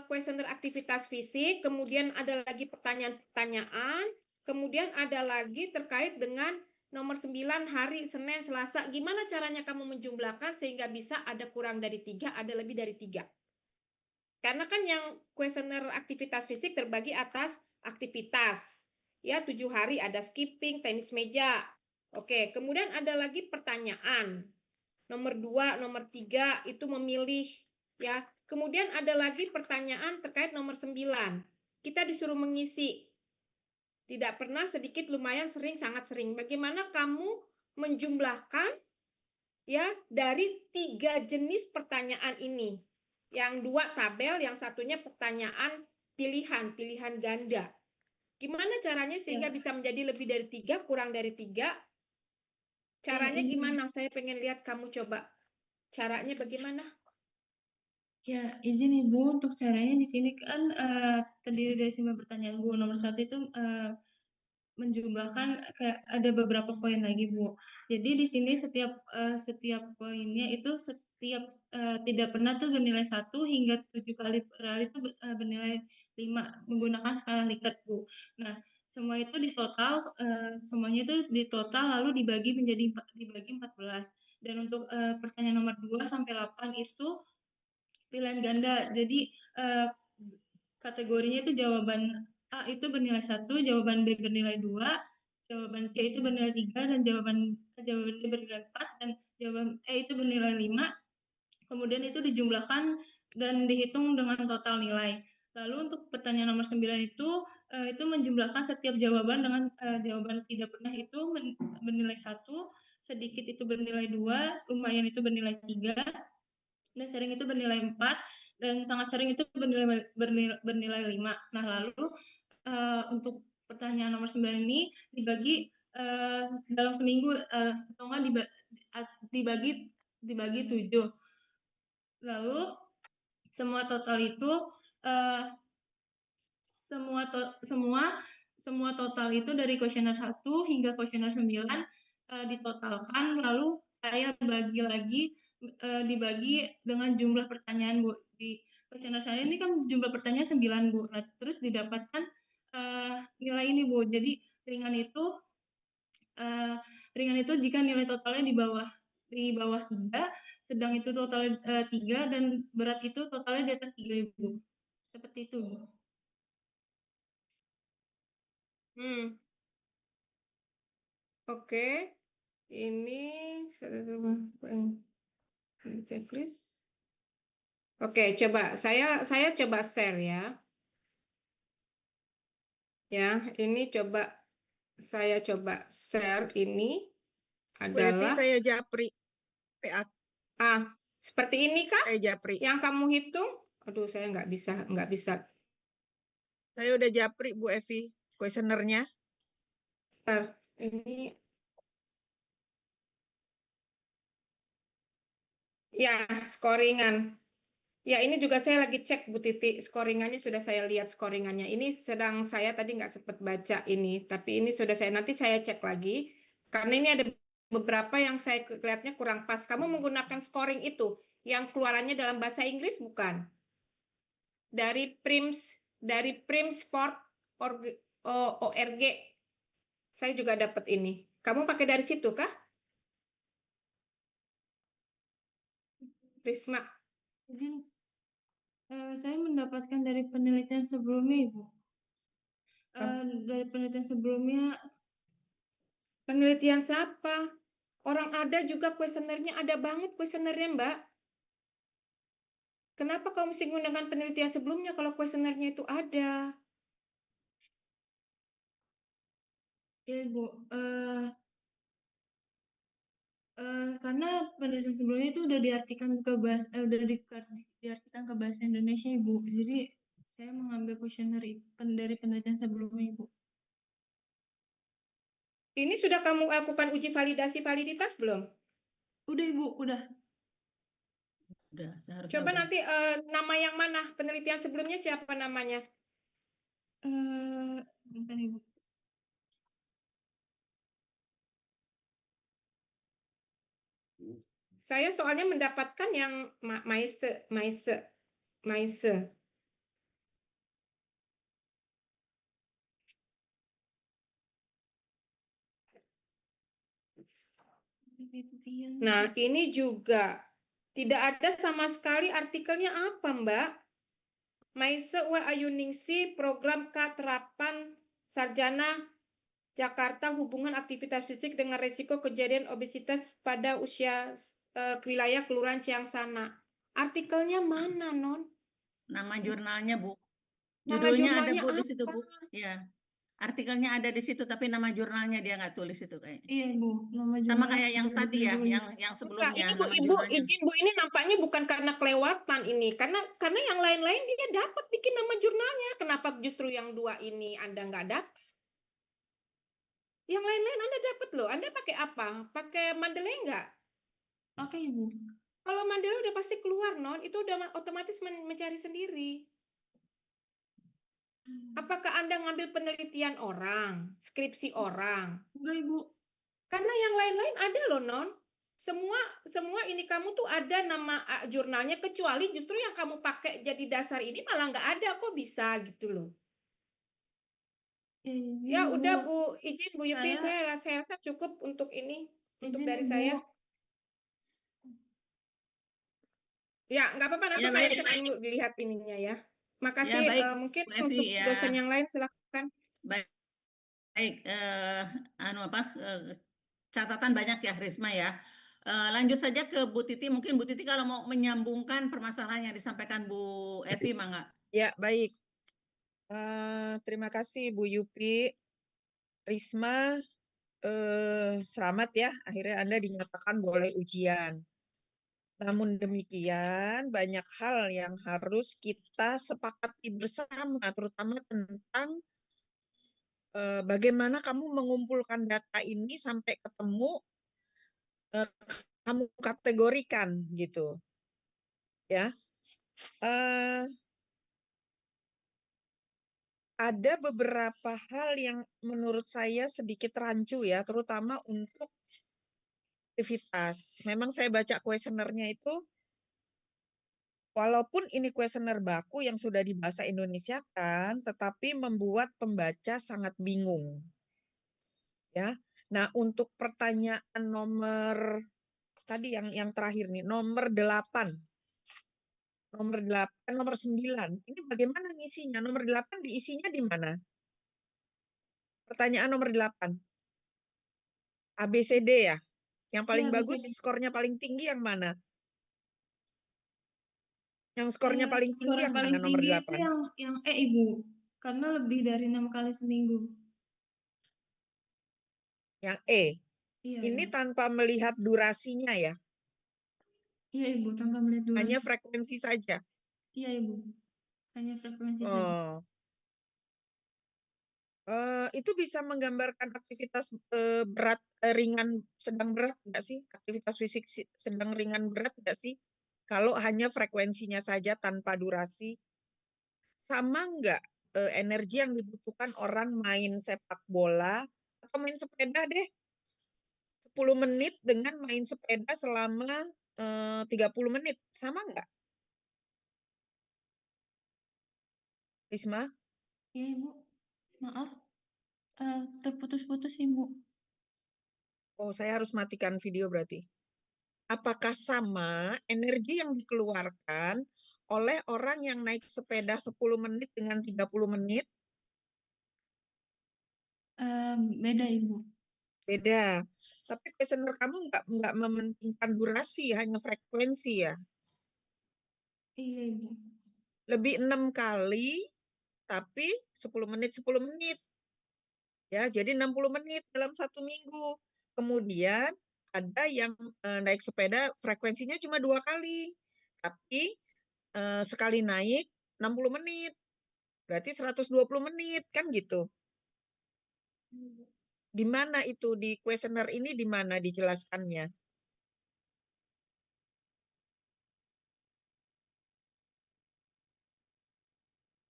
kuesioner aktivitas fisik, kemudian ada lagi pertanyaan-pertanyaan, kemudian ada lagi terkait dengan nomor 9 hari Senin, Selasa. Gimana caranya kamu menjumlahkan sehingga bisa ada kurang dari 3, ada lebih dari 3? Karena kan yang kuesioner aktivitas fisik terbagi atas aktivitas. Ya, 7 hari ada skipping, tenis meja. Oke, kemudian ada lagi pertanyaan. Nomor 2, nomor 3 itu memilih. Ya, kemudian ada lagi pertanyaan terkait nomor 9. Kita disuruh mengisi. Tidak pernah, sedikit, lumayan, sering, sangat sering. Bagaimana kamu menjumlahkan ya dari 3 jenis pertanyaan ini? Yang 2 tabel, yang satunya pertanyaan pilihan ganda. Gimana caranya sehingga bisa menjadi lebih dari 3, kurang dari 3? Caranya gimana? Saya pengen lihat kamu coba. Caranya bagaimana? Ya, izin Ibu, untuk caranya di sini kan terdiri dari 9 pertanyaan Bu. Nomor 1 itu menjumlahkan kayak ada beberapa poin lagi Bu. Jadi di sini setiap poinnya itu tidak pernah tuh bernilai 1 hingga 7 kali itu bernilai 5 menggunakan skala Likert Bu. Nah, semua itu semuanya itu ditotal lalu dibagi 14. Dan untuk pertanyaan nomor 2 sampai 8 itu pilihan ganda. Jadi kategorinya itu jawaban A itu bernilai 1, jawaban B bernilai 2, jawaban C itu bernilai 3, dan jawaban D bernilai 4, dan jawaban E itu bernilai 5. Kemudian itu dijumlahkan dan dihitung dengan total nilai. Lalu untuk pertanyaan nomor 9 itu menjumlahkan setiap jawaban dengan jawaban tidak pernah itu bernilai 1, sedikit itu bernilai 2, lumayan itu bernilai 3, dan sering itu bernilai 4, dan sangat sering itu bernilai 5. Nah, lalu untuk pertanyaan nomor 9 ini dibagi dalam seminggu atau enggak dibagi 7. Lalu semua total itu semua total itu dari kuesioner 1 hingga kuesioner 9 ditotalkan, lalu saya bagi lagi dibagi dengan jumlah pertanyaan Bu. Di kuesioner saya ini kan jumlah pertanyaan 9 Bu. Nah, terus didapatkan nilai ini Bu. Jadi ringan itu jika nilai totalnya di bawah 3, sedang itu totalnya 3, dan berat itu totalnya di atas 3 Bu. Seperti itu Bu. Oke. Ini checklist. Oke, coba saya coba share ya. Ya, ini saya coba share ini Bu Evi, adalah saya japri. PA seperti ini kah? saya japri. Yang kamu hitung? Aduh, saya nggak bisa. Saya udah japri Bu Evi, kuesionernya. Ini ya, scoringan. Ya, ini juga saya lagi cek Bu Titi, scoringannya sudah saya lihat scoringannya. Ini sedang saya tadi nggak sempat baca ini, tapi ini sudah nanti saya cek lagi. Karena ini ada beberapa yang saya lihatnya kurang pas. Kamu menggunakan scoring itu, yang keluarannya dalam bahasa Inggris bukan? Dari Primsport ORG. Saya juga dapat ini. Kamu pakai dari situ kah? Prisma. Izin, saya mendapatkan dari penelitian sebelumnya, Ibu. Dari penelitian sebelumnya. Penelitian siapa? Orang ada juga kuesionernya, ada banget kuesionernya, Mbak. Kenapa kamu mesti menggunakan penelitian sebelumnya kalau kuesionernya itu ada? Ya, Ibu. Karena penelitian sebelumnya itu udah diartikan ke bahasa Indonesia, Ibu. Jadi saya mengambil kuesioner dari penelitian sebelumnya, Ibu. Ini sudah kamu lakukan uji validasi validitas belum? Udah, Ibu, udah. Udah, seharusnya Coba udah. nanti nama yang mana? Penelitian sebelumnya siapa namanya? Bentar Ibu. Saya soalnya mendapatkan yang Maise. Penelitian. Nah, ini juga tidak ada sama sekali artikelnya apa, Mbak? Maise wa Ayuningsi Program Terapan Sarjana Jakarta Hubungan Aktivitas Fisik dengan Risiko Kejadian Obesitas pada Usia Wilayah Kelurahan Ciangsana. Artikelnya mana, Non? Nama jurnalnya, Bu. Nama Judulnya ada, jurnalnya Bu, di situ, apa? Bu. Ya. Artikelnya ada di situ, tapi nama jurnalnya dia nggak tulis itu kayaknya. Iya Ibu, nama Sama jurnal kayak yang tidak tadi ya, ditulis. yang Enggak, sebelumnya, ini Bu, nama Ibu jurnalnya. izin Bu, ini nampaknya bukan karena kelewatan ini, karena yang lain-lain dia dapat bikin nama jurnalnya. Kenapa justru yang dua ini Anda nggak dapat? Yang lain-lain Anda dapat loh. Anda pakai apa? Pakai Mendeley nggak? Oke Ibu. Kalau Mendeley udah pasti keluar, Non. Itu udah otomatis mencari sendiri. Apakah Anda ngambil penelitian orang, skripsi orang? Enggak Ibu. Karena yang lain-lain ada loh, Non. Semua ini kamu tuh ada nama jurnalnya, kecuali justru yang kamu pakai jadi dasar ini malah nggak ada, kok bisa gitu loh. Izin Ya Bu. udah Bu, izin Bu Yupi, Saya saya rasa cukup untuk ini, untuk izin dari Ibu. saya. Ya, nggak apa-apa, nanti Ya, saya baik. cek dulu dilihat ininya ya. Ya, Makasih, baik, mungkin Bu Evi, untuk ya. dosen yang lain silakan. Baik, catatan banyak ya, Risma ya. Lanjut saja ke Bu Titi. Mungkin Bu Titi kalau mau menyambungkan permasalahan yang disampaikan Bu Evi, Mangga. Ya, baik. Terima kasih Bu Yupi. Risma, selamat ya. Akhirnya Anda dinyatakan boleh ujian. Namun demikian, banyak hal yang harus kita sepakati bersama, terutama tentang bagaimana kamu mengumpulkan data ini sampai ketemu, kamu kategorikan gitu. Ya, ada beberapa hal yang menurut saya sedikit rancu ya, terutama untuk aktivitas. Memang saya baca kuesionernya itu, walaupun ini kuesioner baku yang sudah dibahasa Indonesiakan, tetapi membuat pembaca sangat bingung. Ya. Nah, untuk pertanyaan nomor tadi yang terakhir nih, nomor 8. Nomor 8, nomor 9. Ini bagaimana ngisinya? Nomor 8 diisinya di mana? Pertanyaan nomor 8. ABCD ya? Yang paling Ya, bagus, ABCD. skornya paling tinggi yang mana? Yang skornya paling Skor tinggi yang yang paling mana nomor tinggi itu 8? yang Ibu. Karena lebih dari 6 kali seminggu. Yang E. Iya, Ini iya. tanpa melihat durasinya ya? Iya Ibu, tanpa melihat durasi. Hanya frekuensi saja? Iya Ibu. Hanya frekuensi saja. Oh. Itu bisa menggambarkan aktivitas berat, ringan, sedang berat nggak sih? Aktivitas fisik sedang ringan berat nggak sih? Kalau hanya frekuensinya saja tanpa durasi, sama nggak energi yang dibutuhkan orang main sepak bola atau main sepeda deh 10 menit dengan main sepeda selama 30 menit, sama nggak, Risma? Iya Ibu. Maaf. Terputus-putus Ibu. Oh, saya harus matikan video berarti. Apakah sama energi yang dikeluarkan oleh orang yang naik sepeda 10 menit dengan 30 menit? Beda Ibu. Beda. Tapi kuesioner kamu nggak mementingkan durasi, hanya frekuensi ya. Iya Ibu. Lebih 6 kali, tapi 10 menit, 10 menit. Ya, jadi 60 menit dalam 1 minggu. Kemudian ada yang naik sepeda frekuensinya cuma 2 kali. Tapi sekali naik 60 menit. Berarti 120 menit, kan gitu. Di mana itu di kuesioner ini, di mana dijelaskannya?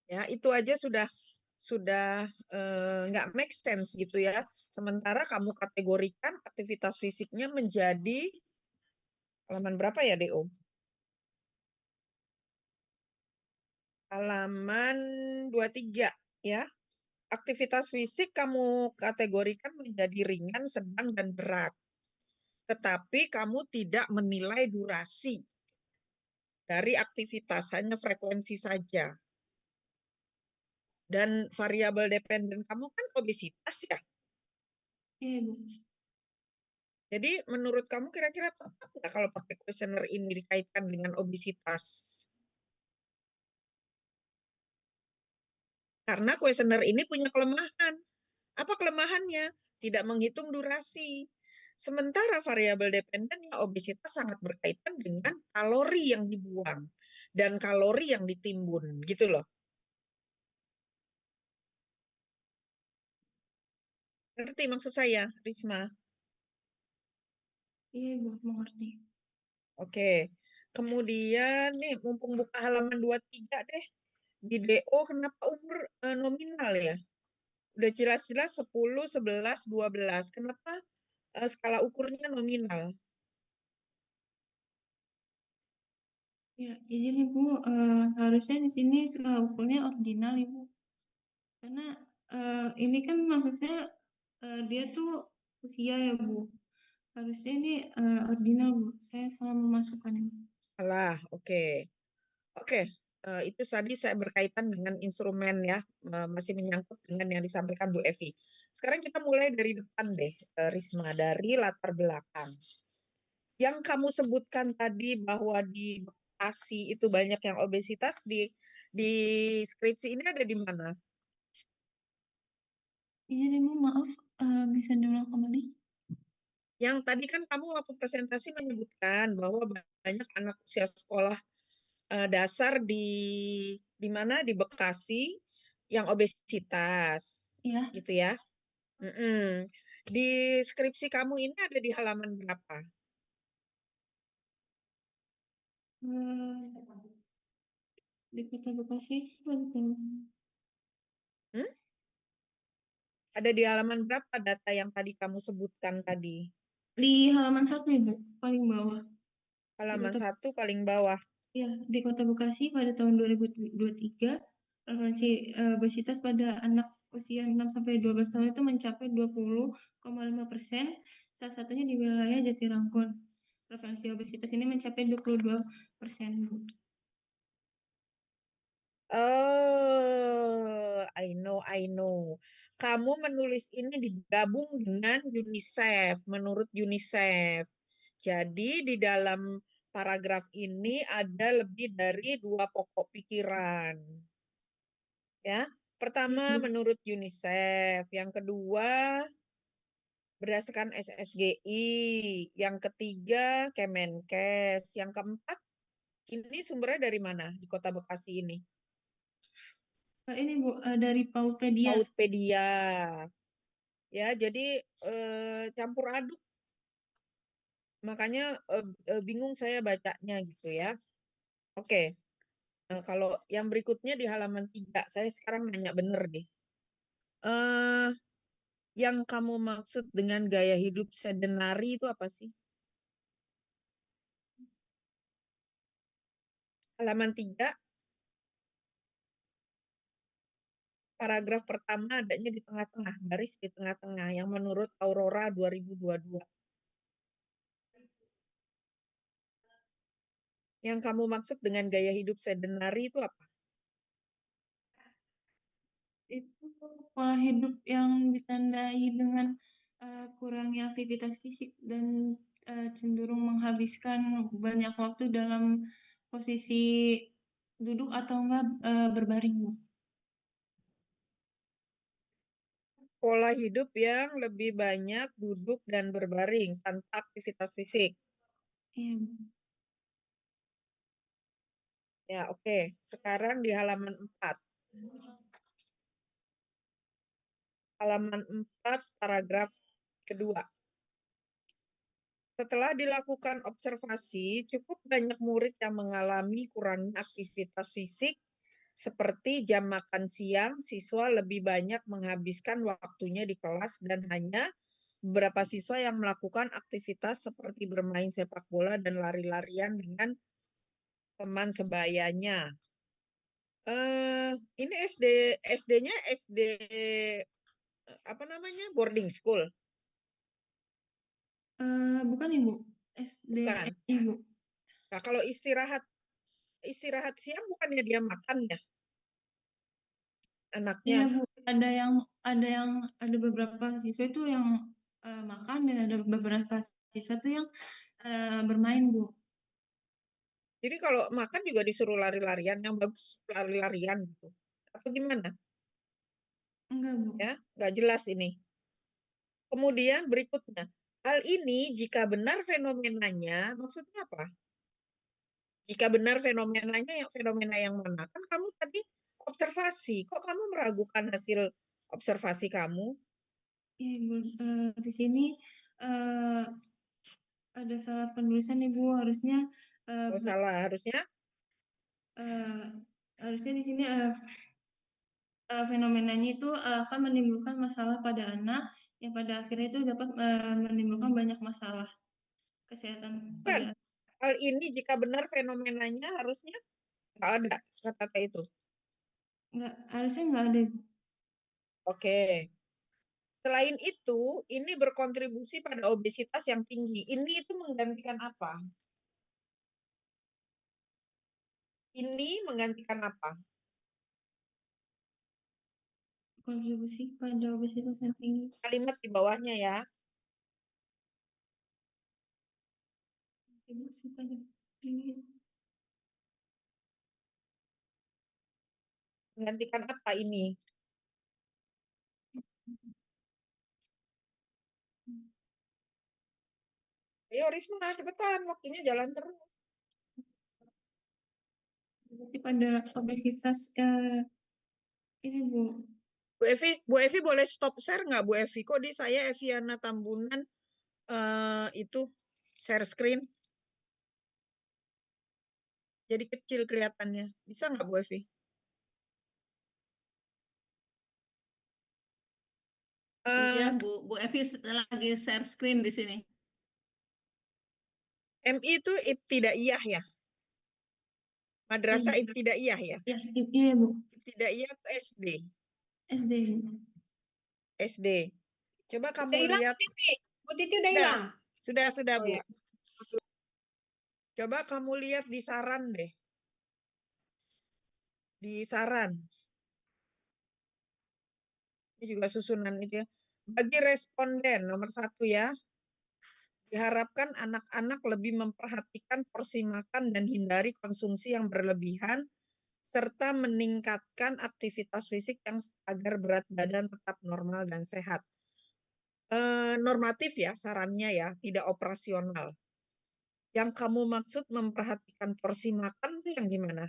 Ya, itu aja sudah nggak make sense gitu ya. Sementara kamu kategorikan aktivitas fisiknya menjadi halaman berapa ya, DO? Halaman 23 ya. Aktivitas fisik kamu kategorikan menjadi ringan, sedang, dan berat. Tetapi kamu tidak menilai durasi dari aktivitas, hanya frekuensi saja. Dan variabel dependen kamu kan obesitas ya. Iya, Bu. Jadi menurut kamu kira-kira tepat nggak kalau pakai kuesioner ini dikaitkan dengan obesitas? Karena kuesioner ini punya kelemahan. Apa kelemahannya? Tidak menghitung durasi. Sementara variabel dependennya obesitas sangat berkaitan dengan kalori yang dibuang dan kalori yang ditimbun, gitu loh. Ngerti maksud saya, Risma? Iya, Bu, mengerti. Oke. Kemudian nih, mumpung buka halaman 23 deh. Di DO kenapa umur nominal ya? Udah jelas-jelas 10, 11, 12. Kenapa skala ukurnya nominal? Ya, izin Ibu, harusnya di sini skala ukurnya ordinal Ibu. Karena ini kan maksudnya dia tuh usia ya Bu. Harusnya ini ordinal Bu. Saya salah memasukkan Ibu. Alah, oke. Oke, itu tadi saya berkaitan dengan instrumen ya, masih menyangkut dengan yang disampaikan Bu Evi. Sekarang kita mulai dari depan deh, Risma, dari latar belakang. Yang kamu sebutkan tadi bahwa di Bekasi itu banyak yang obesitas, di skripsi ini ada di mana? Izin Ibu, maaf, bisa diulang kembali? Yang tadi kan kamu waktu presentasi menyebutkan bahwa banyak anak usia sekolah dasar di mana di Bekasi yang obesitas, Iya. gitu ya. Di skripsi kamu ini ada di halaman berapa? Di Kota Bekasi, bukan. Hmm? Ada di halaman berapa data yang tadi kamu sebutkan tadi? Di halaman 1 Ibu, paling bawah. Halaman Kota 1 paling bawah. Ya, di Kota Bekasi pada tahun 2023, prevalensi obesitas pada anak usia 6-12 tahun itu mencapai 20,5%, salah satunya di wilayah Jatirangkon. Prevalensi obesitas ini mencapai 22%, Bu. Oh, I know. Kamu menulis ini digabung dengan UNICEF, menurut UNICEF. Jadi di dalam paragraf ini ada lebih dari 2 pokok pikiran. Ya, pertama Ibu. menurut UNICEF, yang kedua berdasarkan SSGI, yang ketiga Kemenkes, yang keempat ini sumbernya dari mana di Kota Bekasi ini? Ini Bu, dari Paupedia. Pautpedia. Ya, jadi campur aduk. Makanya bingung saya bacanya gitu ya. Oke. Kalau yang berikutnya di halaman 3, saya sekarang nanya bener deh. Eh, yang kamu maksud dengan gaya hidup sedentary itu apa sih? Halaman 3, paragraf pertama adanya di tengah-tengah, baris di tengah-tengah, yang menurut Aurora 2022. Yang kamu maksud dengan gaya hidup sedentary itu apa? Itu pola hidup yang ditandai dengan kurangnya aktivitas fisik dan cenderung menghabiskan banyak waktu dalam posisi duduk atau enggak berbaring, Bu. Pola hidup yang lebih banyak duduk dan berbaring tanpa aktivitas fisik. Iya, Bu. Ya, oke. Sekarang di halaman 4. Halaman 4, paragraf kedua. Setelah dilakukan observasi, cukup banyak murid yang mengalami kurangnya aktivitas fisik seperti jam makan siang, siswa lebih banyak menghabiskan waktunya di kelas dan hanya beberapa siswa yang melakukan aktivitas seperti bermain sepak bola dan lari-larian dengan teman sebayanya. Ini SD-nya SD apa namanya? Boarding school, Bukan Ibu, bukan? SDNI Ibu. Nah, kalau istirahat siang bukannya dia makan ya anaknya? Iya Bu, ada beberapa siswa itu yang makan dan ada beberapa siswa itu yang bermain Bu. Jadi kalau makan juga disuruh lari-larian, yang bagus lari-larian gitu. Atau gimana? Enggak Bu. Ya, nggak jelas ini. Kemudian berikutnya, hal ini jika benar fenomenanya, maksudnya apa? Jika benar fenomenanya, fenomena yang mana? Kan kamu tadi observasi, kok kamu meragukan hasil observasi kamu? Iya Ibu, di sini eh, ada salah penulisan Ibu, harusnya eh, Oh, be- salah, harusnya eh, harusnya di sini fenomenanya itu akan menimbulkan masalah pada anak yang pada akhirnya itu dapat menimbulkan banyak masalah kesehatan kan. pada Hal ini jika benar fenomenanya harusnya nggak ada kata-kata itu. nggak ada Ibu. Oke. Selain itu, ini berkontribusi pada obesitas yang tinggi. Ini itu menggantikan apa? Ini menggantikan apa? Kontribusi pada obesitas yang tinggi. Kalimat di bawahnya ya. Kontribusi pada tinggi. Menggantikan apa ini? Ayo Risma, cepetan. Waktunya jalan terus. Berarti pada obesitas ini Bu. Bu Evi boleh stop share nggak Bu Evi? Kok di saya Eviana Tambunan itu share screen jadi kecil kelihatannya. Bisa nggak Bu Evi? Iya, Eh, Bu Evi lagi share screen di sini. MI itu ibtidaiyah ya? Madrasah Iya, ibtidaiyah ya? iya, iya Bu. Ibtidaiyah itu SD. SD Bu. SD. Coba kamu Udah hilang Bu lihat. Titi? Bu Titi udah Sudah, hilang? sudah Oh Bu. ya. Coba kamu lihat di saran deh. Di saran. Ini juga susunan itu ya. Bagi responden nomor 1 ya. Diharapkan anak-anak lebih memperhatikan porsi makan dan hindari konsumsi yang berlebihan, serta meningkatkan aktivitas fisik yang agar berat badan tetap normal dan sehat. Normatif ya sarannya ya, tidak operasional. Yang kamu maksud memperhatikan porsi makan tuh yang gimana?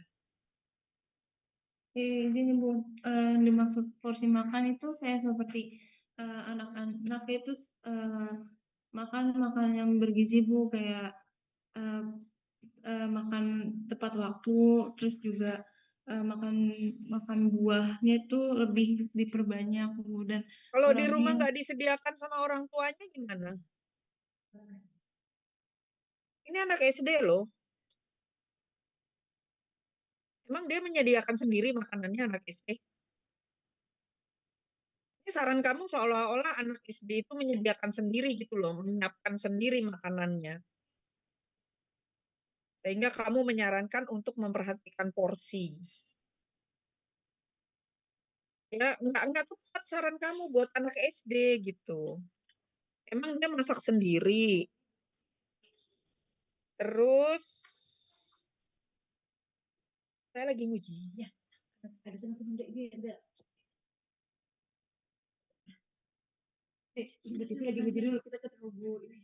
Jadi Bu, dimaksud porsi makan itu kayak seperti anak-anak itu eh, makan makanan yang bergizi Bu, kayak eh, makan tepat waktu, terus juga makan makan buahnya itu lebih diperbanyak Bu, dan Kalau di rumah kurangin. nggak disediakan sama orang tuanya gimana? Ini anak SD loh. Emang dia menyediakan sendiri makanannya anak SD? Ini saran kamu seolah-olah anak SD itu menyediakan sendiri gitu loh, menyiapkan sendiri makanannya. Sehingga kamu menyarankan untuk memperhatikan porsi. Ya, enggak tepat saran kamu buat anak SD gitu. Emang dia masak sendiri. Terus saya lagi nguji. Ya, ada sama bunda ini ada. Berarti itu lagi nguji dulu kita ketemu Bu ini.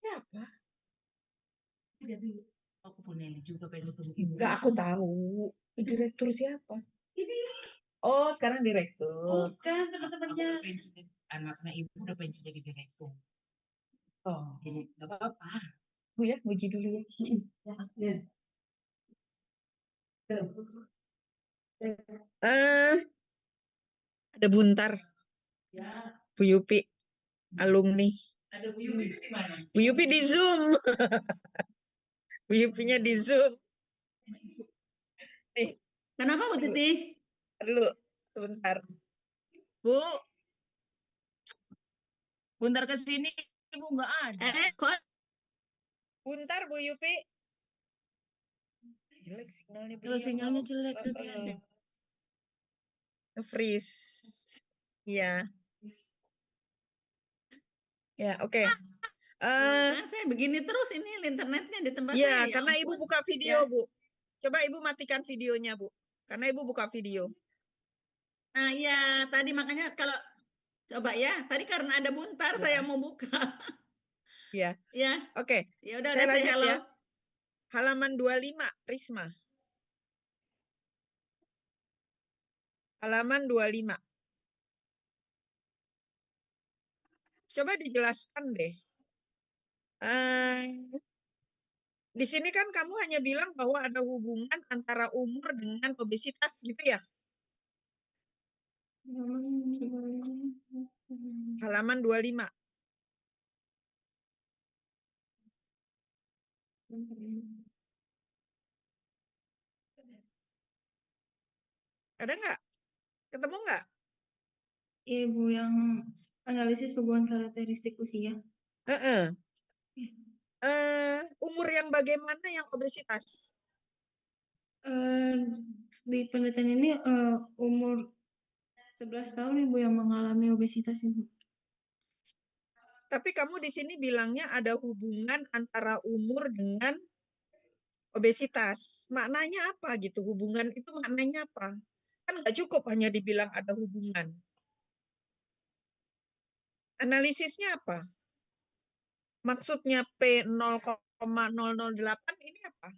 Siapa? Tidak dulu. Aku pun Nelly juga pengen ketemu Ibu. Enggak, aku tahu. Direktur siapa? Ini. Oh, sekarang direktur. Bukan teman-temannya. Anaknya Ibu udah pengen jadi direktur. Oh, jadi nggak apa-apa. Bu ya, uji dulu ya. Ada Buntar, Bu Yupi, alumni. Bu Yupi di Zoom. Bu Yupinya di Zoom. Nih, Kenapa Bu Titi? dulu sebentar. Bu, Bentar ke sini Ibu nggak ada. Kok Buntar Bu Yupi. Jelek sinyalnya Kalau beliau. sinyalnya jelek tuh. Freeze. Iya. Ya, oke. kan saya begini terus ini internetnya di tempat Iya, saya. Ya karena Ibu ampun. buka video, Ya. Bu. Coba Ibu matikan videonya, Bu. Karena Ibu buka video. Nah, ya tadi makanya kalau coba ya, tadi karena ada Buntar Ya. saya mau buka. Iya. Ya. Oke. Ya udah Saya saya lanjut halo. ya. Halaman 25, Risma. Halaman 25. Coba dijelaskan deh. Di sini kan kamu hanya bilang bahwa ada hubungan antara umur dengan obesitas gitu ya. Halaman 25. Ada nggak? Ketemu nggak? Iya, Bu, yang analisis hubungan karakteristik usia. Heeh. Iya. Umur yang bagaimana yang obesitas? Di penelitian ini umur 11 tahun Ibu yang mengalami obesitas Ibu. Tapi kamu di sini bilangnya ada hubungan antara umur dengan obesitas. Maknanya apa gitu? Hubungan itu maknanya apa? Kan nggak cukup hanya dibilang ada hubungan. Analisisnya apa? Maksudnya P 0,008 ini apa?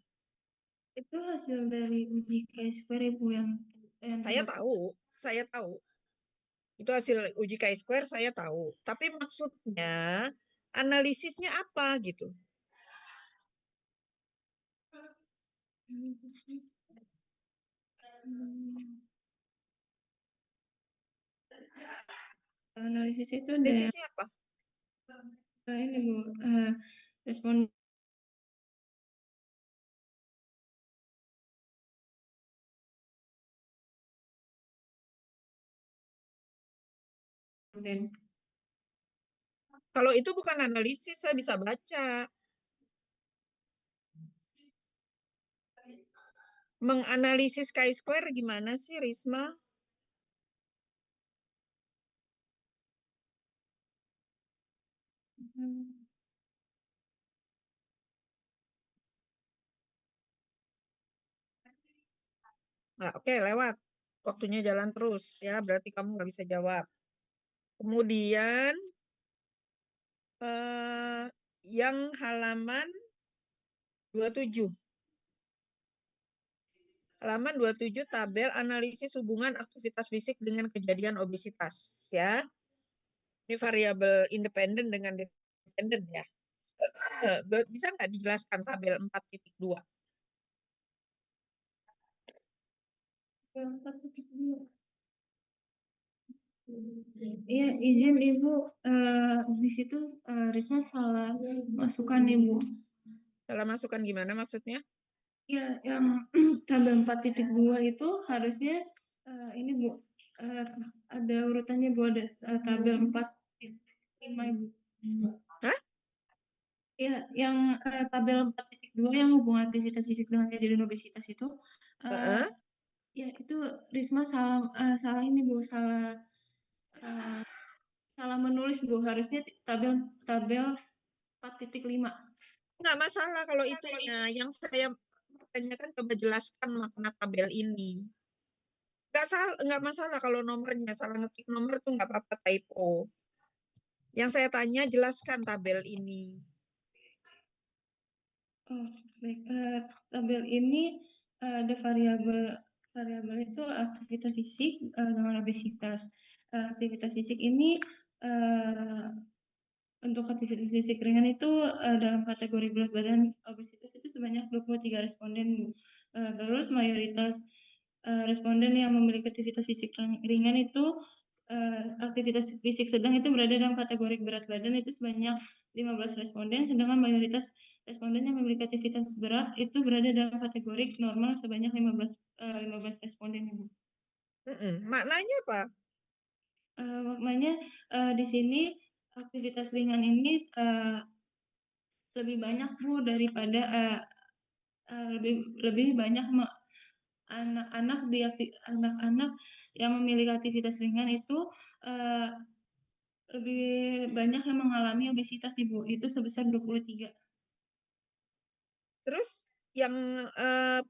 Itu hasil dari uji chi-square Ibu yang Saya tahu. Itu hasil uji chi-square saya tahu. Tapi maksudnya analisisnya apa gitu? Analisis itu ada Analisisnya apa? ini Bu, respon dan Kalau itu bukan analisis, saya bisa baca. Menganalisis chi-square gimana sih, Risma? Nah, oke, lewat. Waktunya jalan terus, ya. Berarti kamu nggak bisa jawab. Kemudian, yang halaman 27. Halaman 27 tabel analisis hubungan aktivitas fisik dengan kejadian obesitas ya. Ini variabel independen dengan dependen ya. Bisa nggak dijelaskan tabel 4.2? Iya, izin Ibu, di situ Risma salah masukkan Ibu. Salah masukan gimana maksudnya? Ya, yang tabel 4.2 itu harusnya ini Bu, ada urutannya Bu, ada tabel 4.5 Ibu. Hah? Ya, yang tabel 4.2 yang hubungan aktivitas fisik dengan kejadian obesitas itu, ya itu Risma salah ini Bu, salah menulis Bu, harusnya tabel 4.5. Nggak masalah kalau itunya. Yang saya pertanyakan coba jelaskan makna tabel ini. Nggak masalah kalau nomornya salah ngetik nomor tuh nggak apa-apa typo. Yang saya tanya jelaskan tabel ini. Oh, baik. Tabel ini ada variabel itu aktivitas fisik dengan obesitas. Aktivitas fisik ini Untuk aktivitas fisik ringan itu dalam kategori berat badan obesitas itu sebanyak 23 responden, Bu. Terus mayoritas responden yang memiliki aktivitas fisik ringan itu aktivitas fisik sedang itu berada dalam kategori berat badan itu sebanyak 15 responden, sedangkan mayoritas responden yang memiliki aktivitas berat itu berada dalam kategori normal sebanyak 15 responden, Bu. Maknanya apa? Maknanya di sini aktivitas ringan ini lebih banyak Bu daripada lebih banyak anak-anak yang memiliki aktivitas ringan itu lebih banyak yang mengalami obesitas Ibu, itu sebesar 23. Terus yang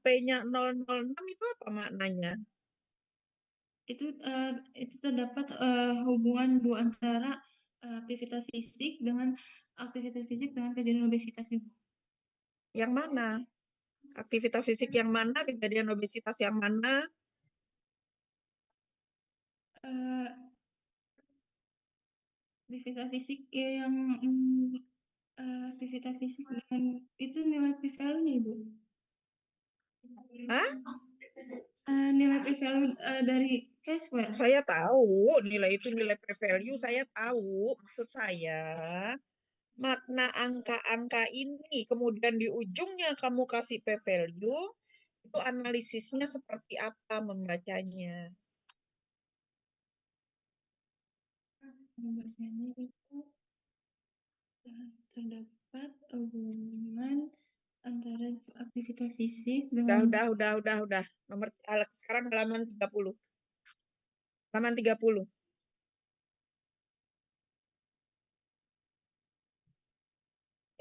P-nya 006 itu apa maknanya? Itu terdapat hubungan Bu antara aktivitas fisik dengan kejadian obesitas Ibu. Yang mana? Aktivitas fisik yang mana? Kejadian obesitas yang mana? Eh, aktivitas fisik yang aktivitas fisik dengan itu nilai p-value-nya Ibu. Hah? Nilai p-value dari Caseware. Saya tahu nilai itu nilai p-value, saya tahu. Maksud saya, makna angka-angka ini, kemudian di ujungnya kamu kasih p-value, itu analisisnya seperti apa membacanya? Membacanya itu terdapat hubungan antara aktivitas fisik dengan Udah. Sekarang halaman 30. Halaman 30.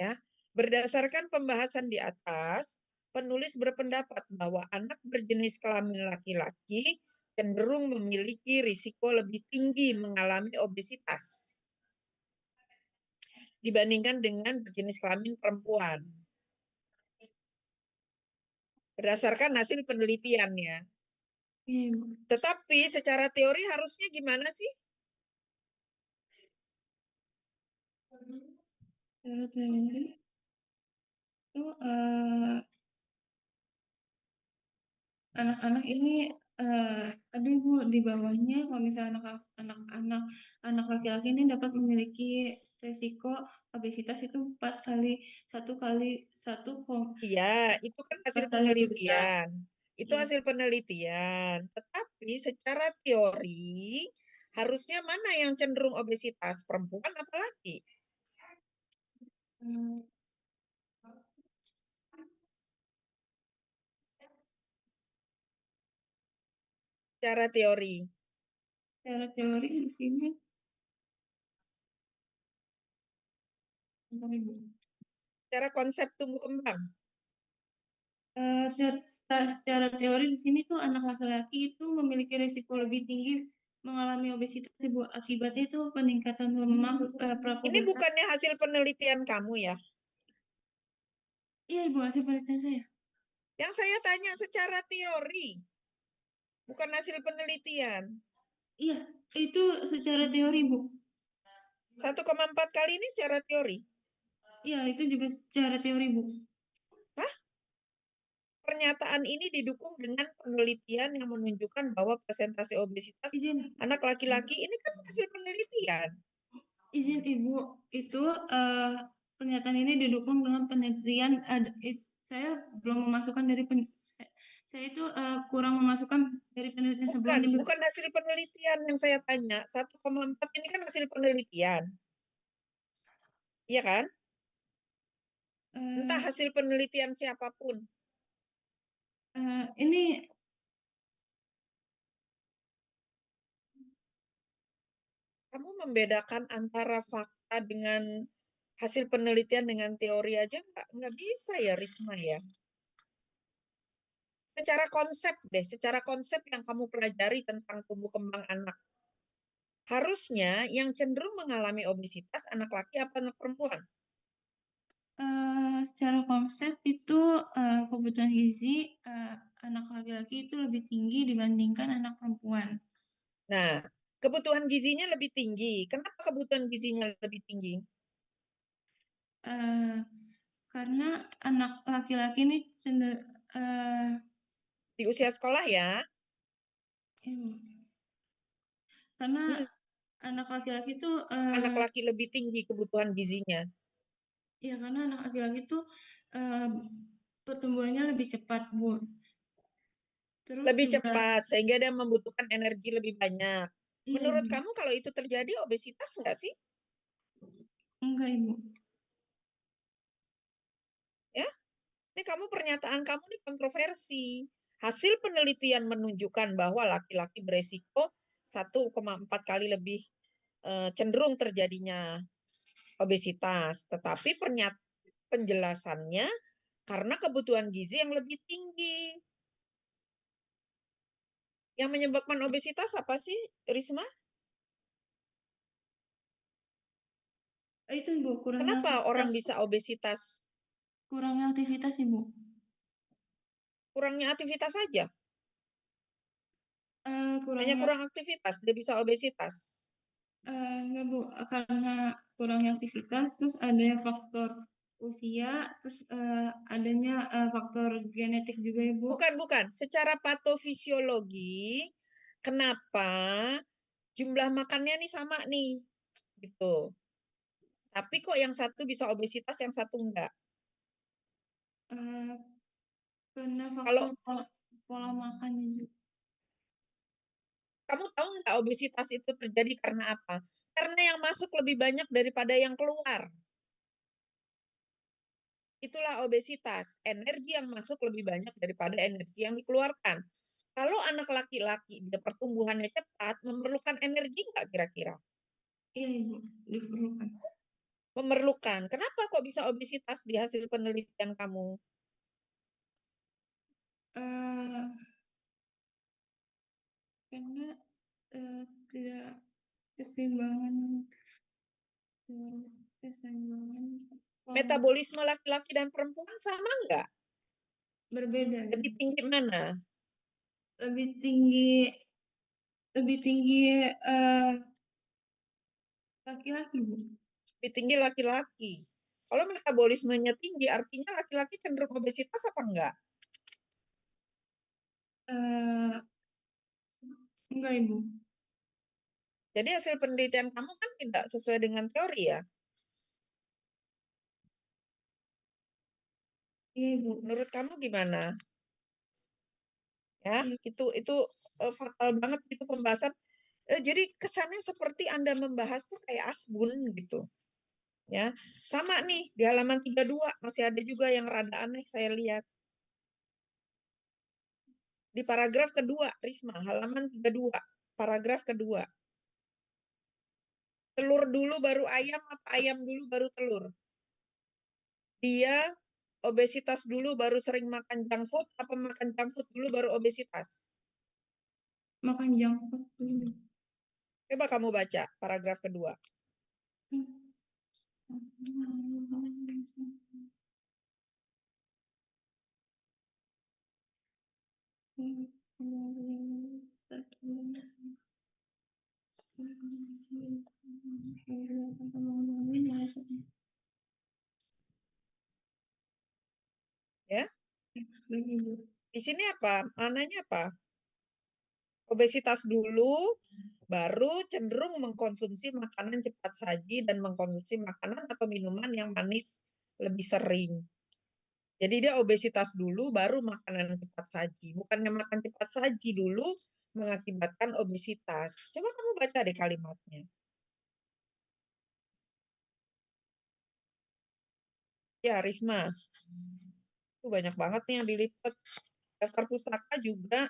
Ya. Berdasarkan pembahasan di atas, penulis berpendapat bahwa anak berjenis kelamin laki-laki cenderung memiliki risiko lebih tinggi mengalami obesitas dibandingkan dengan berjenis kelamin perempuan. Berdasarkan hasil penelitiannya. Iya, Ibu. Tetapi secara teori harusnya gimana sih? Secara teori itu anak-anak ini ada Bu di bawahnya kalau misalnya anak laki-laki ini dapat memiliki resiko obesitas itu 1 kali 1 Iya, itu kan hasil 4 kali lebih besar. penelitian. Itu Iya. hasil penelitian. Tetapi secara teori, harusnya mana yang cenderung obesitas? Perempuan apa laki? Hmm, Secara teori. Secara teori di sini bentar, Ibu. Secara konsep tumbuh kembang. Secara teori di sini tuh anak laki-laki itu memiliki risiko lebih tinggi mengalami obesitas Ibu. Akibatnya itu peningkatan lemak Ini prapubertas. bukannya hasil penelitian kamu ya? Iya Ibu, hasil penelitian saya. Yang saya tanya secara teori, bukan hasil penelitian. Iya, itu secara teori Bu. 1,4 kali ini secara teori. Iya, itu juga secara teori Bu. Hah? Pernyataan ini didukung dengan penelitian yang menunjukkan bahwa presentasi obesitas Izin, anak laki-laki ini kan hasil penelitian. izin Ibu, itu pernyataan ini didukung dengan penelitian. Saya belum memasukkan dari saya itu kurang memasukkan dari penelitian sebelumnya Bu. Bukan hasil penelitian yang saya tanya. 1,4 ini kan hasil penelitian. Iya kan? Entah Eh, hasil penelitian siapapun. ini Kamu membedakan antara fakta dengan hasil penelitian dengan teori aja nggak bisa ya, Risma ya. Secara konsep deh, secara konsep yang kamu pelajari tentang tumbuh kembang anak. Harusnya yang cenderung mengalami obesitas anak laki apa anak perempuan? secara konsep itu kebutuhan gizi anak laki-laki itu lebih tinggi dibandingkan anak perempuan. Nah, kebutuhan gizinya lebih tinggi. Kenapa kebutuhan gizinya lebih tinggi? Karena anak laki-laki ini Di usia sekolah ya. karena Hmm, anak laki-laki itu Anak laki lebih tinggi kebutuhan gizinya. ya karena anak laki-laki itu pertumbuhannya lebih cepat, Bu. Terus Lebih juga cepat, sehingga dia membutuhkan energi lebih banyak. iya, Menurut Ibu. kamu kalau itu terjadi obesitas nggak sih? Enggak, Ibu. Ya, ini pernyataan kamu ini kontroversi. Hasil penelitian menunjukkan bahwa laki-laki beresiko 1,4 kali lebih cenderung terjadinya obesitas. Tetapi penjelasannya karena kebutuhan gizi yang lebih tinggi. Yang menyebabkan obesitas apa sih, Risma? Itu, Ibu, kurangnya Kenapa orang aktivitas. bisa obesitas? Kurangnya aktivitas, Ibu. Kurangnya aktivitas saja. Hanya Kurangnya kurang aktivitas, dia bisa obesitas. enggak, Bu, karena kurangnya aktivitas, terus adanya faktor usia, terus adanya faktor genetik juga, Ibu. Bukan. Secara patofisiologi, kenapa jumlah makannya nih sama nih, gitu. Tapi kok yang satu bisa obesitas, yang satu enggak? Karena Kalau faktor pola makannya juga. kamu tahu nggak obesitas itu terjadi karena apa? Karena yang masuk lebih banyak daripada yang keluar. Itulah obesitas. Energi yang masuk lebih banyak daripada energi yang dikeluarkan. Kalau anak laki-laki dia pertumbuhannya cepat, memerlukan energi nggak kira-kira? Iya, Ibu, diperlukan. Memerlukan. Kenapa kok bisa obesitas di hasil penelitian kamu? Karena tidak keseimbangan pola Metabolisme laki-laki dan perempuan sama nggak? berbeda, Lebih tinggi mana? lebih tinggi laki-laki, Bu. Lebih tinggi laki-laki. Kalau metabolismenya tinggi, artinya laki-laki cenderung obesitas apa enggak? Enggak, Ibu. Jadi hasil penelitian kamu kan tidak sesuai dengan teori ya? Iya, Ibu. Menurut kamu gimana? Ya, Iya. itu fatal banget itu pembahasan. Jadi kesannya seperti Anda membahas tuh kayak asbun gitu. Ya, sama nih di halaman 32 masih ada juga yang rada aneh saya lihat. Di paragraf kedua, Risma, halaman 32, paragraf kedua. Telur dulu baru ayam apa ayam dulu baru telur? Dia obesitas dulu baru sering makan junk food apa makan junk food dulu baru obesitas? Makan junk food dulu. Coba kamu baca paragraf kedua. Ya, di sini apa? Mananya apa? Obesitas dulu, baru cenderung mengkonsumsi makanan cepat saji dan mengkonsumsi makanan atau minuman yang manis lebih sering. Jadi dia obesitas dulu, baru makanan cepat saji. Bukannya makan cepat saji dulu mengakibatkan obesitas. Coba kamu baca deh kalimatnya. Ya, Risma. Itu banyak banget nih yang dilipat. Daftar pustaka juga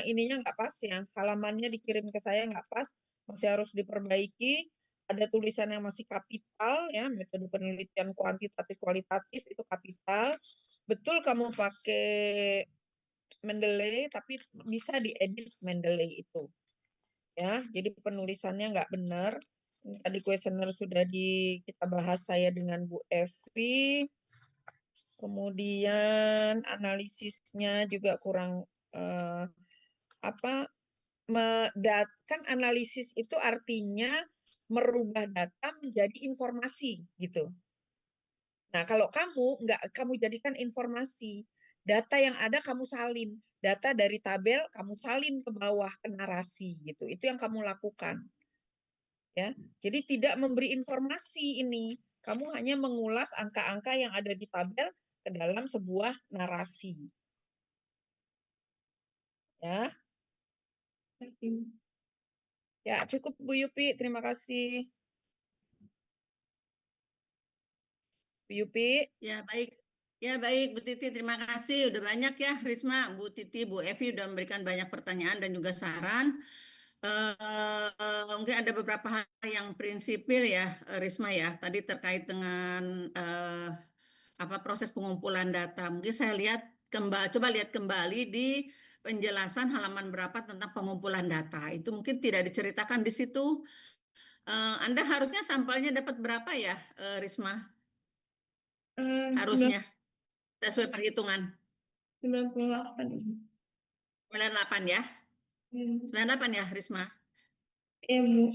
ininya nggak pas ya. Halamannya dikirim ke saya nggak pas. Masih harus diperbaiki. Ada tulisan yang masih kapital ya, metode penelitian kuantitatif kualitatif itu kapital. Betul kamu pakai Mendeley, tapi bisa diedit Mendeley itu. Ya, jadi penulisannya nggak benar. Tadi kuesioner sudah kita bahas saya dengan Bu Evi. Kemudian analisisnya juga kurang apa kan analisis itu artinya merubah data menjadi informasi gitu. Nah, kalau kamu nggak kamu jadikan informasi, data yang ada kamu salin, data dari tabel kamu salin ke bawah ke narasi gitu. Itu yang kamu lakukan. Ya. Jadi tidak memberi informasi ini. Kamu hanya mengulas angka-angka yang ada di tabel ke dalam sebuah narasi. Ya. Baik, Ibu. Ya, cukup Bu Yupi. Terima kasih. Bu Yupi. Ya baik, ya baik Bu Titi, terima kasih. Udah banyak ya Risma, Bu Titi, Bu Evi udah memberikan banyak pertanyaan dan juga saran. Mungkin ada beberapa hal yang prinsipil ya, Risma ya. Tadi terkait dengan apa proses pengumpulan data. Mungkin saya lihat coba lihat kembali di penjelasan halaman berapa tentang pengumpulan data. Itu mungkin tidak diceritakan di situ. Anda harusnya sampelnya dapat berapa ya, Risma? Harusnya sesuai perhitungan 98, Ibu. 98 ya. Hmm. 98 ya, Risma. Iya, Bu.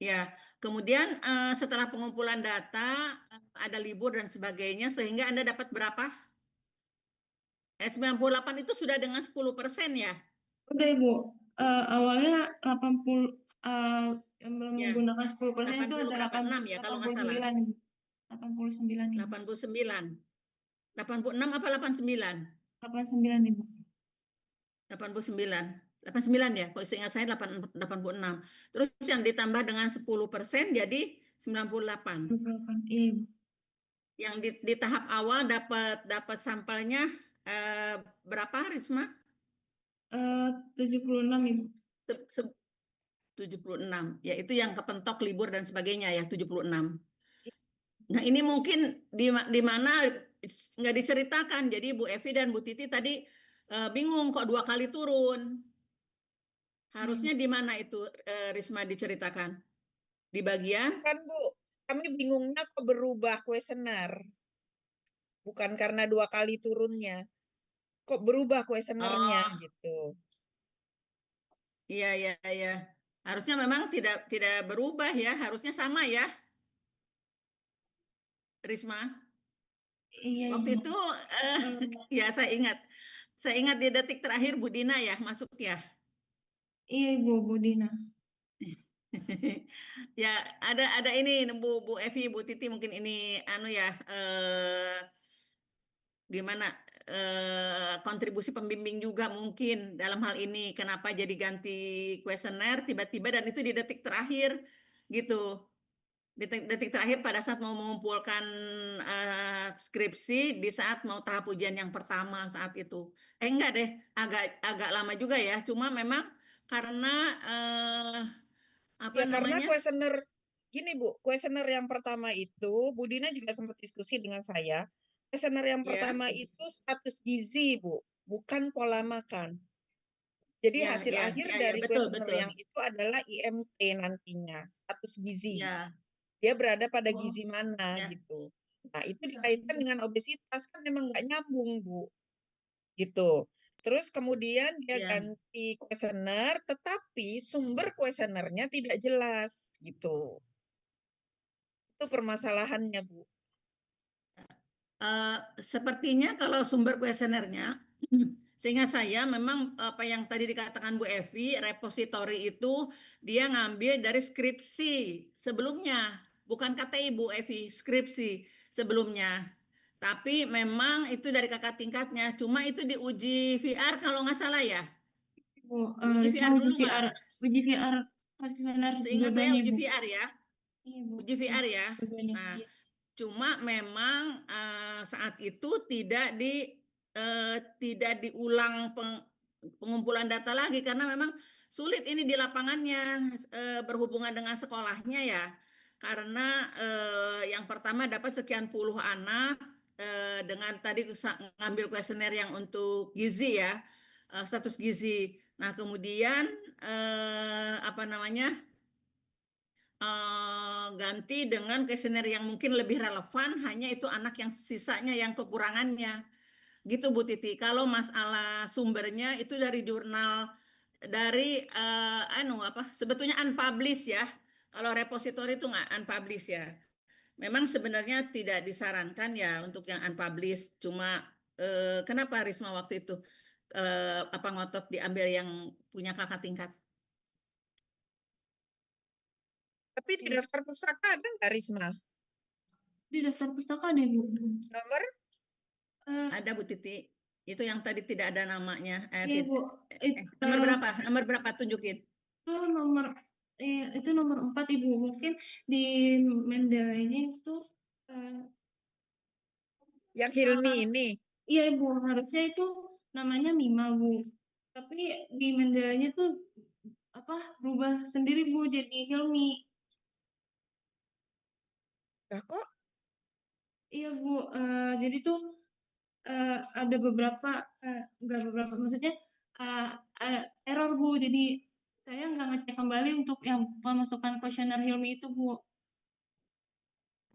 Ya, kemudian setelah pengumpulan data, ada libur dan sebagainya, sehingga Anda dapat berapa? 98 itu sudah dengan 10% ya? Udah, Ibu. Awalnya 80, yang belum Ya, menggunakan 10% itu 80 ada berapa? 6 ya kalau nggak salah. 89, Ibu. 89, Ibu. 89. 86 apa 89? 89, Ibu. 89. 89 ya, kalau seingat saya 86. Terus yang ditambah dengan 10% jadi 98. 98, iya, Ibu. Yang di tahap awal dapat sampelnya berapa, Risma? 76, Ibu. 76. Ya, itu yang kepentok libur dan sebagainya ya, 76. Nah, ini mungkin di mana nggak diceritakan. Jadi Bu Evi dan Bu Titi tadi bingung kok 2 kali turun. Harusnya di mana itu, Risma, diceritakan? Di bagian? Kan Bu, kami bingungnya kok berubah kuesioner. Bukan karena 2 kali turunnya. Kok berubah kuesionernya Oh, gitu. iya, iya, iya. Harusnya memang tidak berubah ya. Harusnya sama ya, Risma. Iya, Waktu Ibu. itu Eh, ya saya ingat. Saya ingat di detik terakhir Bu Dina ya masuk ya. iya, Ibu, Bu Dina. Ya, ada ini Bu Evi, Bu Titi mungkin ini anu ya gimana kontribusi pembimbing juga mungkin dalam hal ini kenapa jadi ganti kuesioner tiba-tiba dan itu di detik terakhir gitu. Detik terakhir pada saat mau mengumpulkan skripsi di saat mau tahap ujian yang pertama saat itu. Enggak deh, agak agak lama juga ya. Cuma memang karena apa Ya karena namanya? kuesioner, gini Bu, kuesioner yang pertama itu, Bu Dina juga sempat diskusi dengan saya. Kuesioner yang Ya, pertama itu status gizi Bu, bukan pola makan. Jadi ya, hasil ya, akhir ya, ya, dari betul, kuesioner betul. yang itu adalah IMT nantinya, status gizi. Ya, Dia berada pada Oh, gizi mana ya, gitu. Nah itu dikaitkan dengan obesitas kan memang nggak nyambung Bu, gitu. Terus kemudian dia ya. ganti kuesioner, tetapi sumber kuesionernya tidak jelas gitu. Itu permasalahannya, Bu. Sepertinya kalau sumber kuesionernya, sehingga saya memang apa yang tadi dikatakan Bu Evi, repositori itu dia ngambil dari skripsi sebelumnya, bukan KTI Bu Evi, skripsi sebelumnya. Tapi memang itu dari kakak tingkatnya, cuma itu diuji VR kalau nggak salah ya. Ibu, Diuji Risma VR uji dulu nggak? VR, uji VR, kuesioner Seingat saya dua-duanya, uji Ibu. VR ya, Iya, Bu. uji VR ya. Dua-duanya. Nah, Iya. cuma memang saat itu tidak diulang pengumpulan data lagi karena memang sulit ini di lapangannya berhubungan dengan sekolahnya ya. Karena yang pertama dapat sekian puluh anak dengan tadi ngambil kuesioner yang untuk gizi ya, status gizi. Nah, kemudian apa namanya? Ganti dengan kuesioner yang mungkin lebih relevan, hanya itu anak yang sisanya yang kekurangannya. Gitu Bu Titi. Kalau masalah sumbernya itu dari jurnal dari anu apa? Sebetulnya unpublished ya. Kalau repository itu nggak unpublished ya. memang sebenarnya tidak disarankan ya untuk yang unpublished. Cuma kenapa Risma waktu itu apa ngotot diambil yang punya kakak tingkat? Tapi di daftar pustaka ada nggak Risma? Di daftar pustaka ada Bu. Nomor Ada Bu Titi. Itu yang tadi tidak ada namanya. Iya Bu. Nomor berapa? Nomor berapa? Tunjukin. Itu nomor 4 Ibu. Mungkin di Mendelainya itu yang Hilmi ini. iya Ibu, harusnya itu namanya Mima Bu. Tapi di Mendelainya tuh berubah sendiri Bu jadi Hilmi. Lah kok Iya Bu, jadi tuh ada beberapa, nggak beberapa, maksudnya error Bu. Jadi saya nggak ngecek kembali untuk yang pemasukan kuesioner Hilmi itu Bu.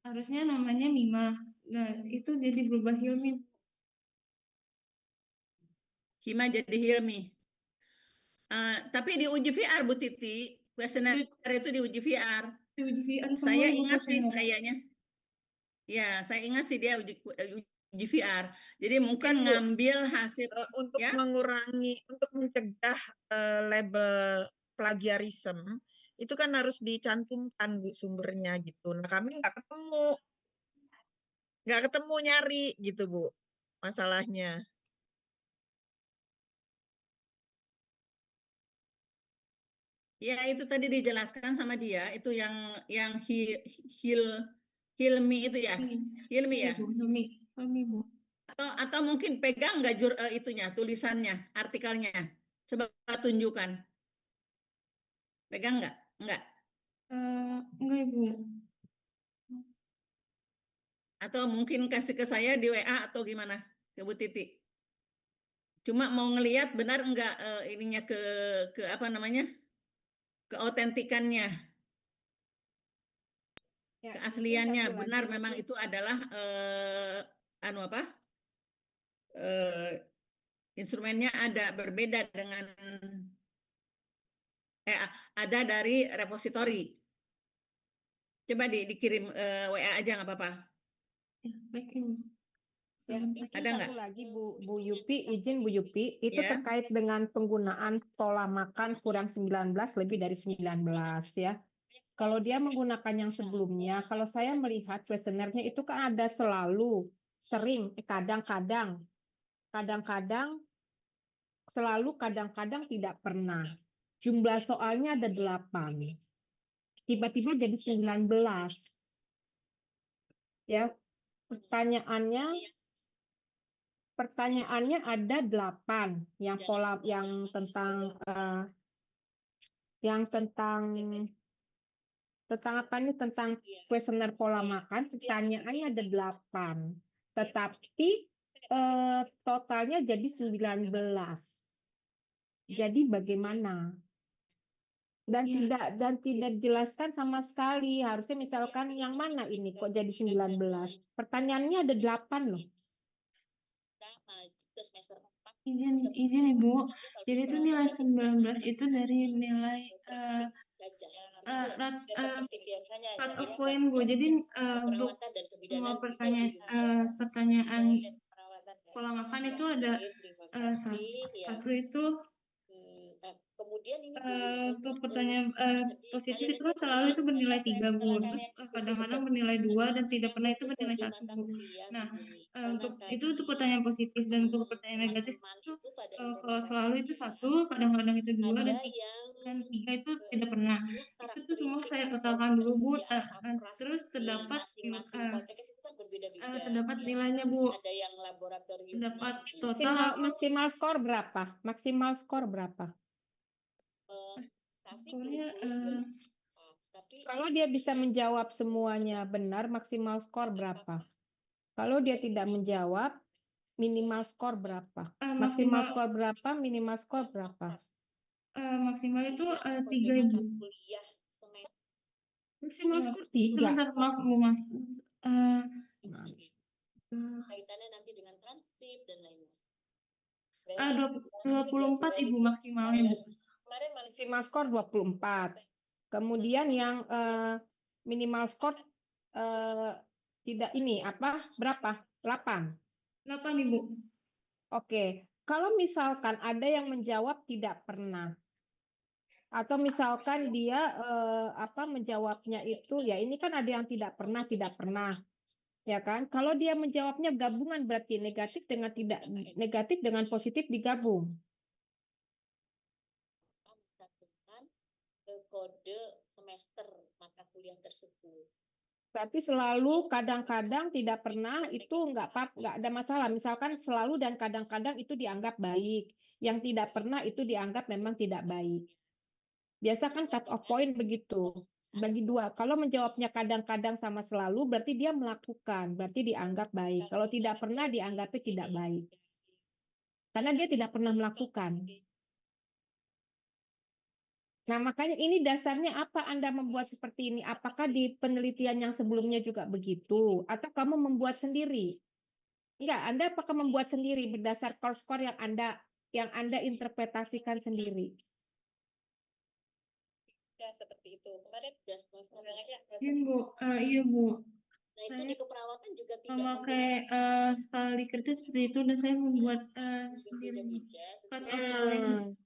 Harusnya namanya Mima. Nah, itu jadi berubah Hilmi. Hima jadi Hilmi. Tapi di uji VR Bu Titi, kuesioner itu di uji VR. Di uji VR semua Saya Ibu ingat sih kuesioner. kayaknya. Ya, saya ingat sih dia uji VR. Jadi mungkin Bu, ngambil hasil untuk ya. mengurangi, untuk mencegah label plagiarisme, itu kan harus dicantumkan Bu sumbernya gitu. Nah kami nggak ketemu nyari gitu Bu masalahnya. Ya itu tadi dijelaskan sama dia, itu yang Hilmi itu ya, Hilmi Iya ya. Bu, Hilmi Bu. Atau mungkin pegang nggak itunya, tulisannya, artikelnya. Coba tunjukkan. Pegang nggak? Nggak. Enggak Ibu. Atau mungkin kasih ke saya di WA atau gimana? Ke Bu Titi. Cuma mau ngelihat benar enggak ininya ke apa namanya? Keautentikannya. Ya, Keasliannya mungkin satu benar lagi, memang Bu. itu adalah anu apa? Instrumennya ada berbeda dengan ada dari repositori. Coba dikirim WA aja nggak apa-apa. Ya, baik Ibu. Ya, Sebentar. mungkin Ada satu nggak? lagi Bu Yupi, izin Bu Yupi, itu Ya. terkait dengan penggunaan pola makan kurang 19 lebih dari 19 ya. Kalau dia menggunakan yang sebelumnya, kalau saya melihat kuesionernya itu kan ada selalu, sering, kadang-kadang, kadang-kadang, selalu, kadang-kadang tidak pernah. Jumlah soalnya ada 8. Tiba-tiba jadi 19. Ya, pertanyaannya ada 8 yang pola yang tentang apa nih, tentang kuesioner pola makan. Pertanyaannya ada 8, tetapi totalnya jadi 19. Jadi bagaimana? Dan tidak dijelaskan sama sekali. Harusnya misalkan yang mana ini kok jadi 19? Pertanyaannya ada 8 loh. Izin Ibu. Jadi itu nilai 19 itu dari nilai cut off point Bu. Jadi untuk semua pertanyaan pola makan itu ada satu itu untuk pertanyaan positif itu kan selalu itu bernilai 3 Bu. Terus kadang-kadang bernilai 2 dan tidak pernah itu bernilai 1 Bu. Nah, untuk pertanyaan positif, dan untuk pertanyaan negatif itu kalau selalu itu 1, kadang-kadang itu 2 dan 3 itu tidak pernah. Itu tuh semua saya totalkan dulu Bu. Terus terdapat nilainya Bu. Terdapat total Maksimal skor berapa? Maksimal skor berapa? skornya Kalau dia bisa menjawab semuanya benar, maksimal skor berapa? Kalau dia tidak menjawab, minimal skor berapa? Maksimal skor berapa? Minimal skor berapa? Maksimal itu 3 Ibu. Maksimal skor 3. Sebentar, maaf Bu, maaf. Kaitannya nanti dengan transkrip dan lainnya. 24 Ibu maksimalnya Bu. Kemarin Maksimal skor 24. Kemudian yang minimal skor tidak ini apa berapa? 8. 8 Ibu. Oke. Kalau misalkan ada yang menjawab tidak pernah, atau misalkan dia menjawabnya itu ya ini kan ada yang tidak pernah, ya kan? Kalau dia menjawabnya gabungan berarti negatif dengan positif digabung. Mencantumkan ke kode semester mata kuliah tersebut. Berarti selalu, kadang-kadang, tidak pernah itu nggak ada masalah. Misalkan selalu dan kadang-kadang itu dianggap baik. Yang tidak pernah itu dianggap memang tidak baik. Biasa kan cut off point begitu. Bagi 2. Kalau menjawabnya kadang-kadang sama selalu, berarti dia melakukan. Berarti dianggap baik. Kalau tidak pernah, dianggapnya tidak baik. Karena dia tidak pernah melakukan. Nah, makanya ini dasarnya apa Anda membuat seperti ini? Apakah di penelitian yang sebelumnya juga begitu? Atau kamu membuat sendiri? Enggak, Anda apakah membuat sendiri berdasar skor yang Anda interpretasikan sendiri? Ya, seperti itu. Kemarin sudah semester aja. Iya Bu. Iya Bu. Nah, itu Saya di keperawatan juga tidak memakai skala Likert seperti itu dan saya membuat sendiri Bu. Cut off point.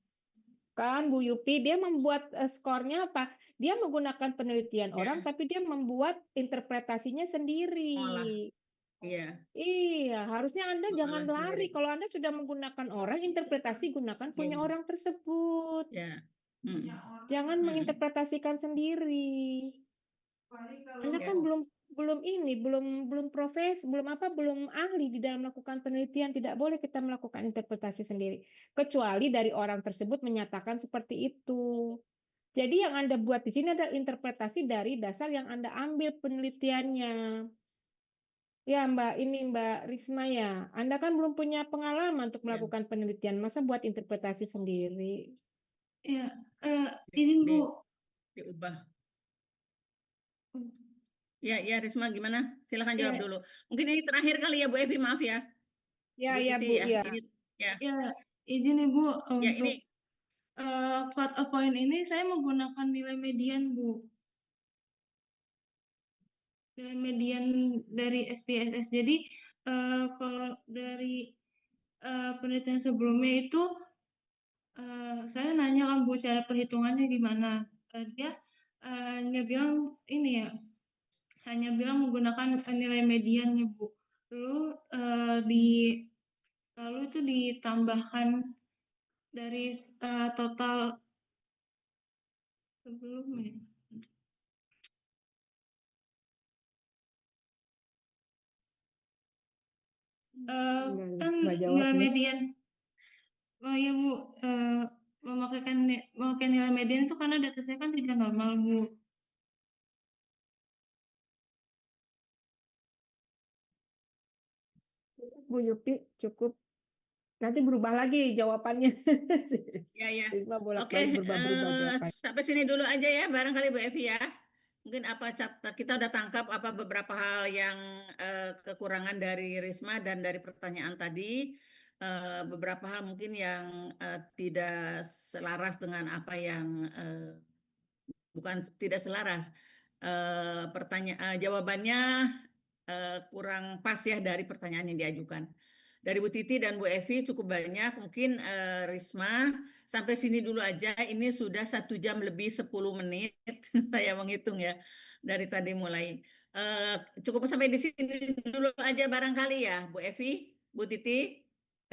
Kan Bu Yupi dia membuat skornya apa? Dia menggunakan penelitian orang, Ya, tapi dia membuat interpretasinya sendiri. olah. Iya, Iya, harusnya Anda jangan olah lari. sendiri. Kalau Anda sudah menggunakan orang, interpretasi gunakan punya Iya, orang tersebut. ya. Mm, Jangan mm, menginterpretasikan sendiri. Anda ya, kan belum ahli di dalam melakukan penelitian. Tidak boleh kita melakukan interpretasi sendiri. Kecuali dari orang tersebut menyatakan seperti itu. Jadi yang Anda buat di sini adalah interpretasi dari dasar yang Anda ambil penelitiannya. Ya Mbak Risma ya. Anda kan belum punya pengalaman untuk ya. melakukan penelitian. Masa buat interpretasi sendiri? Ya, izin Di, Bu. diubah. Ya, Risma gimana? Silakan jawab Ya, dulu. Mungkin ini terakhir kali ya Bu Evi, maaf ya. Ya, Bu ya Titi Bu, ya. ya. Ini ya. ya, izin Ibu Ya, untuk ini cut off point ini saya menggunakan nilai median Bu. Nilai median dari SPSS. Jadi kalau dari penelitian sebelumnya itu saya nanya kan Bu cara perhitungannya gimana. Dia hanya bilang ini ya, hanya bilang menggunakan nilai mediannya Bu. Lalu itu ditambahkan dari total sebelumnya. Kan Nggak jawab nilai nih. median. Oh iya Bu, memakai nilai median itu karena data saya kan tidak normal Bu. Bu Yupi, cukup. Nanti berubah lagi jawabannya. ya. Risma Oke, bolak-balik berubah-berubah jawabannya. sampai sini dulu aja ya, barangkali Bu Evi ya. Mungkin kita udah tangkap apa beberapa hal yang kekurangan dari Risma dan dari pertanyaan tadi. Beberapa hal mungkin yang tidak selaras dengan apa yang bukan tidak selaras. Jawabannya kurang pas ya dari pertanyaan yang diajukan. Dari Bu Titi dan Bu Evi cukup banyak. Mungkin Risma sampai sini dulu aja. Ini sudah 1 jam lebih 10 menit. Saya menghitung ya dari tadi mulai. Cukup sampai di sini dulu aja barangkali ya Bu Evi, Bu Titi.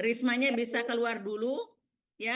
Rismanya bisa keluar dulu ya.